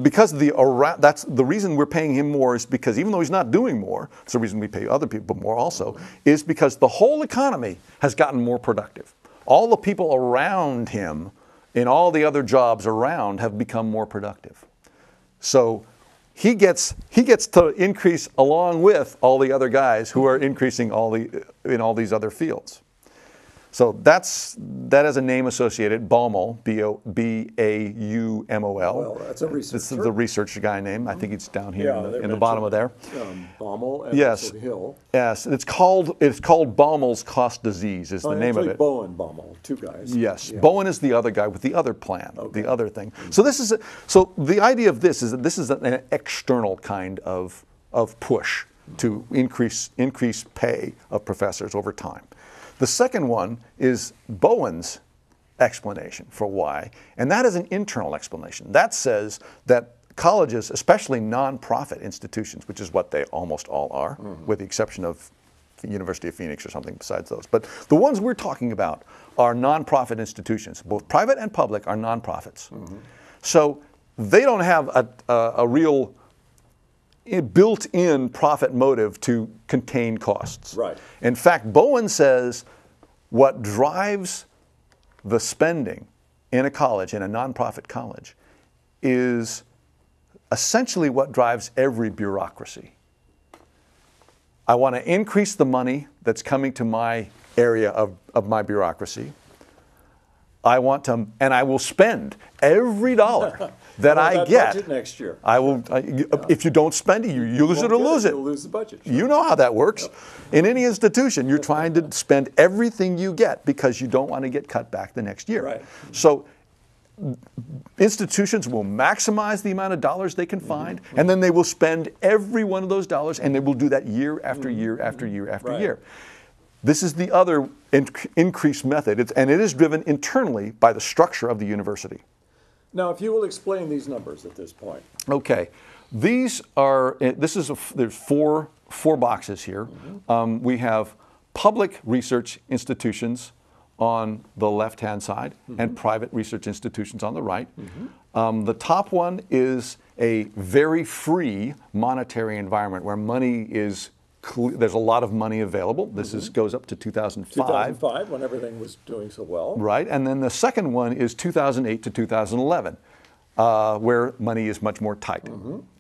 because that's the reason we're paying him more is because even though he's not doing more, it's the reason we pay other people more also, is because the whole economy has gotten more productive. All the people around him in all the other jobs around have become more productive. So he gets to increase along with all the other guys who are increasing in all these other fields. So that is a name associated, Baumol, B-A-U-M-O-L. Well, that's a researcher. This is the research guy name. I think it's down here in the bottom of there. Baumol and Yes. also Hill. Yes, it's called Baumel's cost disease is the name of it. Bowen Baumol, two guys. Yes, Yeah. Bowen is the other guy with the other plan, the other thing. So the idea of this is that this is an external kind of push to increase pay of professors over time. The second one is Bowen's explanation for why, and that is an internal explanation. That says that colleges, especially nonprofit institutions, which is what they almost all are, with the exception of the University of Phoenix or something besides those. But the ones we're talking about are nonprofit institutions. Both private and public are nonprofits. So they don't have a real built-in profit motive to contain costs. Right. In fact, Bowen says what drives the spending in a college, in a nonprofit college, is essentially what drives every bureaucracy. I want to increase the money that's coming to my area of my bureaucracy. I want to, and I will spend every dollar that I get. Budget next year. I will. If you don't spend it, you use it or lose it. You'll lose the budget. You know how that works. In any institution, you're trying to spend everything you get because you don't want to get cut back the next year. Right. So institutions will maximize the amount of dollars they can find, and then they will spend every one of those dollars, and they will do that year after year after year after year. This is the other increased method, and it is driven internally by the structure of the university. Now, if you will explain these numbers at this point. Okay, there's four boxes here. We have public research institutions on the left-hand side and private research institutions on the right. The top one is a very free monetary environment where money is there's a lot of money available. This goes up to 2005. 2005, when everything was doing so well. Right, and then the second one is 2008 to 2011, where money is much more tight.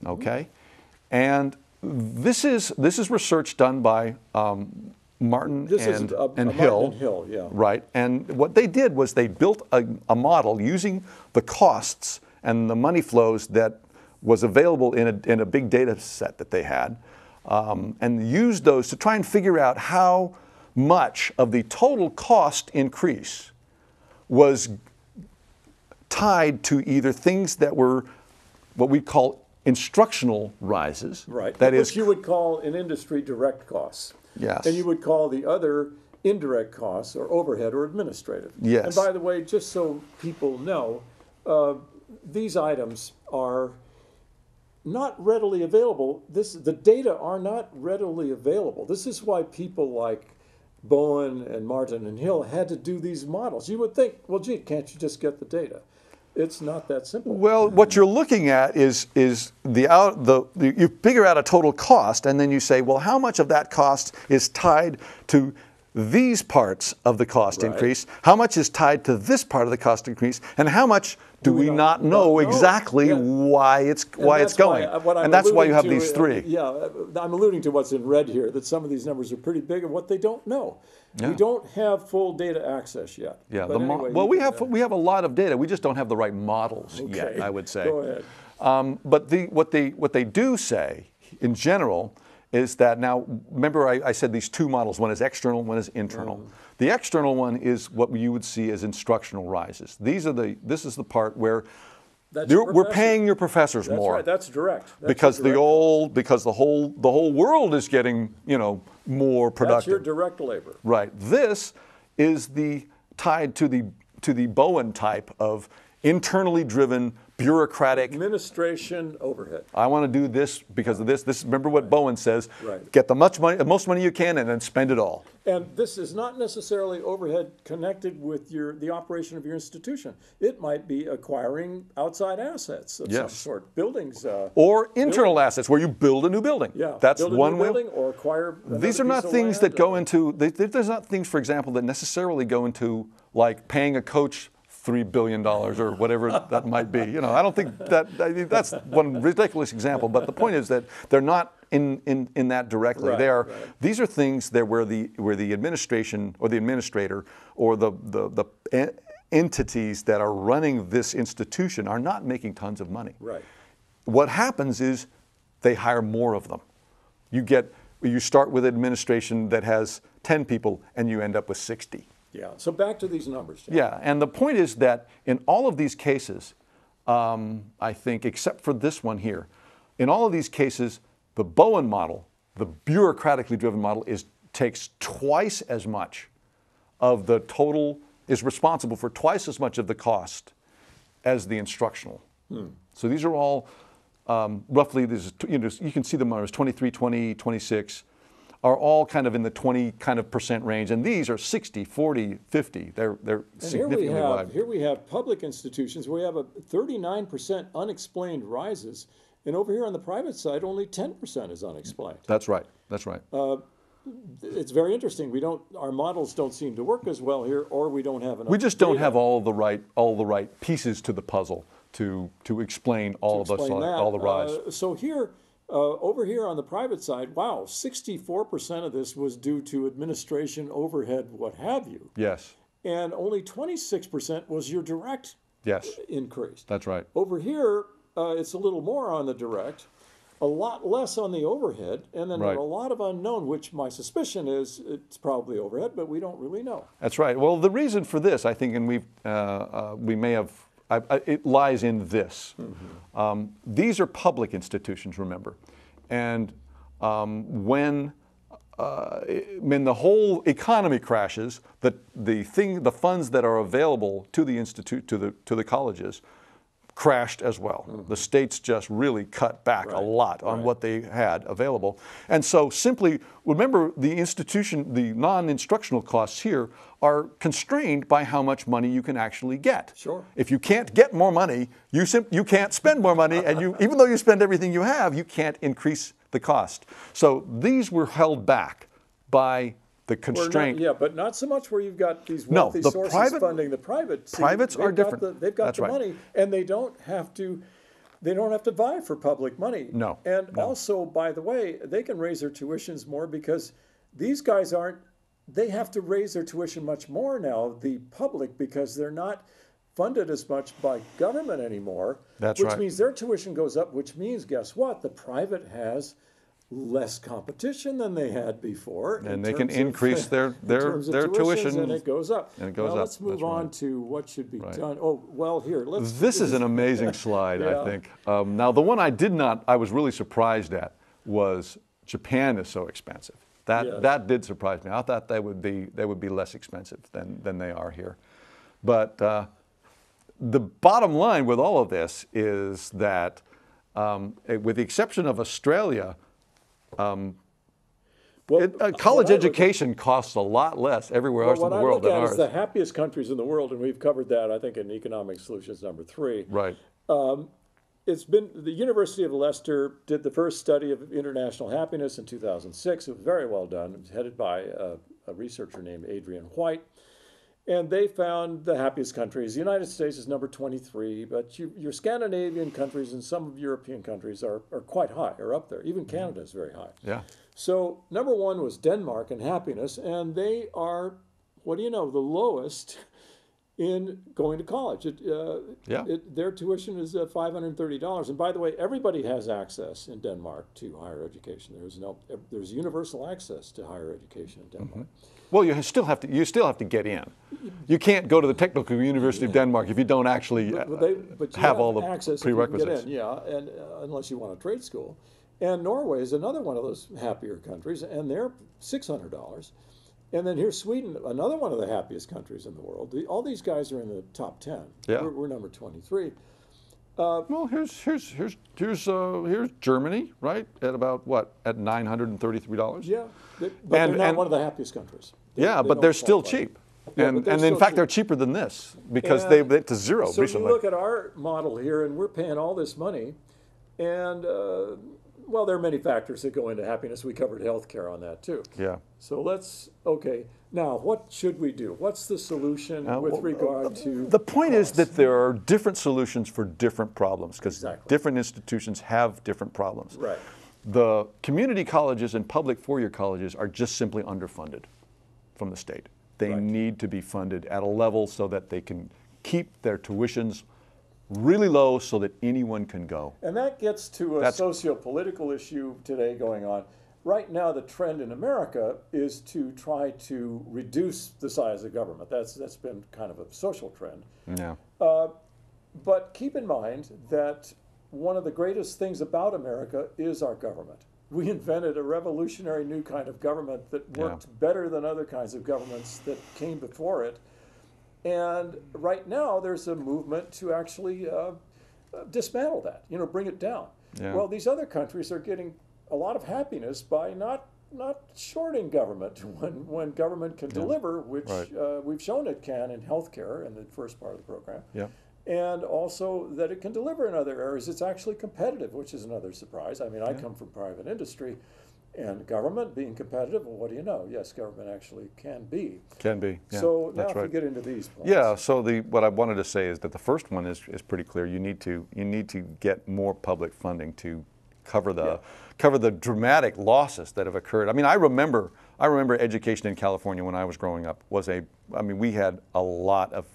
Okay, and this is research done by Martin and Hill. Yeah. Right, and what they did was they built a model using the costs and the money flows that was available in a big data set that they had. And used those to try and figure out how much of the total cost increase was tied to either things that were what we call instructional rises. Right. That Which is, you would call in industry direct costs. Yes. And you would call the other indirect costs or overhead or administrative. Yes. And by the way, just so people know, these items are not readily available. The data are not readily available. This is why people like Bowen and Martin and Hill had to do these models. You would think, well, gee, can't you just get the data? It's not that simple. Well, what you're looking at is you figure out a total cost, and then you say, well, how much of that cost is tied to these parts of the cost increase? How much is tied to this part of the cost increase? And how much do we not know exactly why it's going? And that's why you have these three. Yeah, I'm alluding to what's in red here, that some of these numbers are pretty big and what they don't know. Yeah. We don't have full data access yet. Yeah. But anyway, well, we have a lot of data. We just don't have the right models yet, I would say. Go ahead. But what they do say in general is that now, remember I said these two models, one is external, one is internal. The external one is what you would see as instructional rises. This is the part where we're paying your professors more. That's right, that's direct. Because the whole world is getting, more productive. That's your direct labor. Right. This is tied to the Bowen type of internally driven bureaucratic administration overhead. I want to do this because of this. Remember what Bowen says. Right. Get the most money you can and then spend it all. And this is not necessarily overhead connected with the operation of your institution. It might be acquiring outside assets of some sort, buildings. Or internal assets where you build a new building. Yeah, that's build a one new way. Building or acquire. These are not things that go into. There's not things, for example, that necessarily go into like paying a coach $3 billion or whatever that might be. I don't think that's one ridiculous example, but the point is that they're not in that directly. Right, These are things that where the administration or the administrator or the entities that are running this institution are not making tons of money. Right. What happens is they hire more of them. You start with administration that has 10 people and you end up with 60. Yeah, so back to these numbers, John. Yeah, and the point is that in all of these cases, I think, except for this one here, in all of these cases, the Bowen model, the bureaucratically driven model, takes twice as much of the total, is responsible for twice as much of the cost as the instructional. So these are all roughly, you can see the numbers, 23, 20, 26, are all kind of in the 20% range, and these are 60, 40, 50. They're significantly wide. Here we have public institutions where we have a 39% unexplained rises, and over here on the private side, only 10% is unexplained. That's right. That's right. It's very interesting. Our models don't seem to work as well here, or we don't have enough. We just don't have all the right pieces to the puzzle to explain all the rise. So here. Over here on the private side, wow, 64% of this was due to administration, overhead, what have you. Yes. And only 26% was your direct increase. That's right. Over here, it's a little more on the direct, a lot less on the overhead, and then a lot of unknown, which my suspicion is it's probably overhead, but we don't really know. That's right. Well, the reason for this, I think, and we may have, it lies in this. These are public institutions, remember. And when the whole economy crashes, the funds that are available to the institute, to the colleges, crashed as well. The states just really cut back a lot on what they had available. And so simply, remember the non-instructional costs here are constrained by how much money you can actually get. Sure. If you can't get more money, you can't spend more money, and even though you spend everything you have, you can't increase the cost. So these were held back by the constraint. But not so much where you've got these wealthy sources funding the private. Privates are different. They've got the money, and they don't have to vie for public money. No. And also, by the way, they can raise their tuitions more because these guys they have to raise their tuition much more now, the public, because they're not funded as much by government anymore. Which means their tuition goes up, which means, guess what? The private has less competition than they had before. And they can increase their tuition. And it goes up. And it goes up. Let's move on to what should be done. Oh, well, here. This is an amazing slide, I think. Now, the one I was really surprised at was Japan is so expensive. That did surprise me. I thought they would be less expensive than they are here. But the bottom line with all of this is that with the exception of Australia, Well, college what I look- education costs a lot less everywhere else in the world than What I look at ours. is the happiest countries in the world, and we've covered that, I think, in Economic Solutions number 3. Right. It's been the University of Leicester did the first study of international happiness in 2006. It was very well done. It was headed by a researcher named Adrian White. And they found the happiest countries. The United States is number 23, but your Scandinavian countries and some of European countries are quite high, are up there. Even Canada is very high. Yeah. So number 1 was Denmark in happiness, and they are, what do you know, the lowest in going to college. Their tuition is $530. And by the way, everybody has access in Denmark to higher education. There's universal access to higher education in Denmark. Well, you still have to get in. You can't go to the Technical University of Denmark if you don't actually But you have all the access if you can get prerequisites. in, yeah, and unless you want a trade school. And Norway is another one of those happier countries, and they're $600. And then here's Sweden, another one of the happiest countries in the world. All these guys are in the top 10. Yeah. We're number 23. Well, here's Germany, right? At about what? At $933. Yeah, but they're not one of the happiest countries. They But don't they're still qualify. cheap. Yeah, And but they're in still fact, cheap. they're cheaper than this because And they went to zero So recently. you look at our model here, and we're paying all this money, and well, there are many factors that go into happiness. We covered healthcare on that too. Yeah. So okay. Now, what should we do? What's the solution with regard to The point is costs? that there are different solutions for different problems because Exactly. different institutions have different problems. Right. The community colleges and public four-year colleges are just simply underfunded from the state. They Right. need to be funded at a level so that they can keep their tuitions really low so that anyone can go. And that gets to a socio-political issue today going on. Right now, the trend in America is to try to reduce the size of government. That's been kind of a social trend. Yeah. But keep in mind that one of the greatest things about America is our government. We invented a revolutionary new kind of government that worked better than other kinds of governments that came before it. And right now, there's a movement to actually dismantle that, bring it down. Yeah. Well, these other countries are getting a lot of happiness by not shorting government when government can deliver, which we've shown it can in healthcare in the first part of the program. Yeah. And also that it can deliver in other areas. It's actually competitive, which is another surprise. I mean, I come from private industry, and government being competitive, well, what do you know? Yes, government actually can be. Can be. Yeah, So now that's if right. we get into these points. Yeah, so what I wanted to say is that the first one is pretty clear. You need to get more public funding to cover the dramatic losses that have occurred. I mean, I remember education in California when I was growing up we had a lot of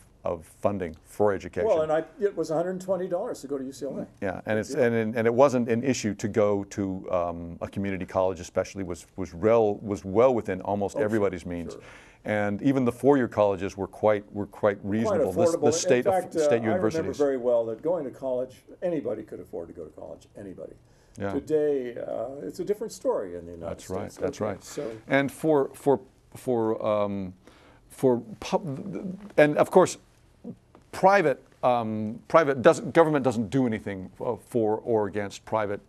funding for education. Well, and it was $120 to go to UCLA. Yeah, and it wasn't an issue to go to a community college, especially was well within almost everybody's means, sure. and even the four-year colleges were quite reasonable. Quite affordable. The state in fact, state I remember universities. very well that going to college, anybody could afford to go to college. Anybody. Yeah. Today, it's a different story in the United That's right. States. That's Okay, right. So, And and of course, government doesn't do anything for or against private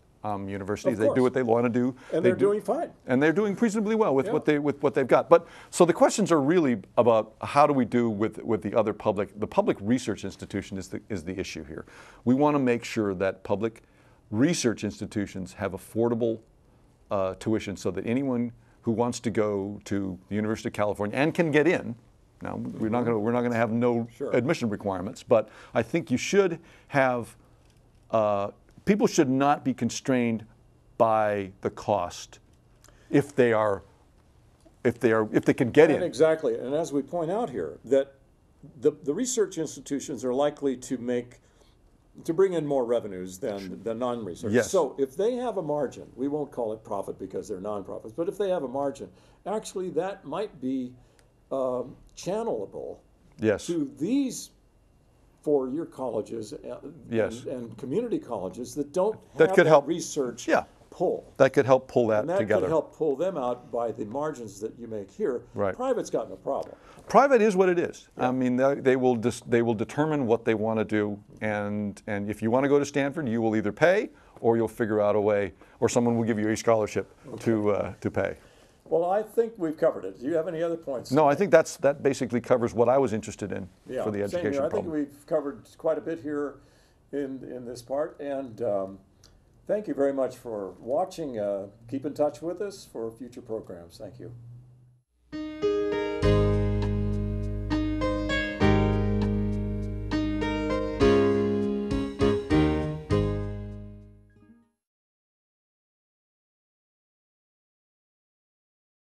universities. Of They do course. what they want to do. and They they're doing fine. And they're doing reasonably well with Yeah. what they've got. But so the questions are really about how do we do with the other public. The public research institution is the issue here. We want to make sure that public research institutions have affordable tuition so that anyone who wants to go to the University of California and can get in. Now we're not going to have no Sure. admission requirements, but I think you should have. People should not be constrained by the cost if they can get in. And exactly. And as we point out here, that the research institutions are likely to bring in more revenues than the non-research. Yes. So if they have a margin, we won't call it profit because they're non-profits, but if they have a margin, actually that might be channelable Yes. to these four-year colleges Yes. and community colleges that don't That have could that help. research Yeah. pull. That could help pull that And that together. could help pull them out by the margins that you make here. Right. Private's got no problem. Private is what it is. I mean, they will determine what they want to do, and if you want to go to Stanford, you will either pay or you'll figure out a way, or someone will give you a scholarship to pay. Well, I think we've covered it. Do you have any other points? No, I think that basically covers what I was interested in Yeah, for the same education here. I think problem. we've covered quite a bit here in this part, and thank you very much for watching. Keep in touch with us for future programs. Thank you.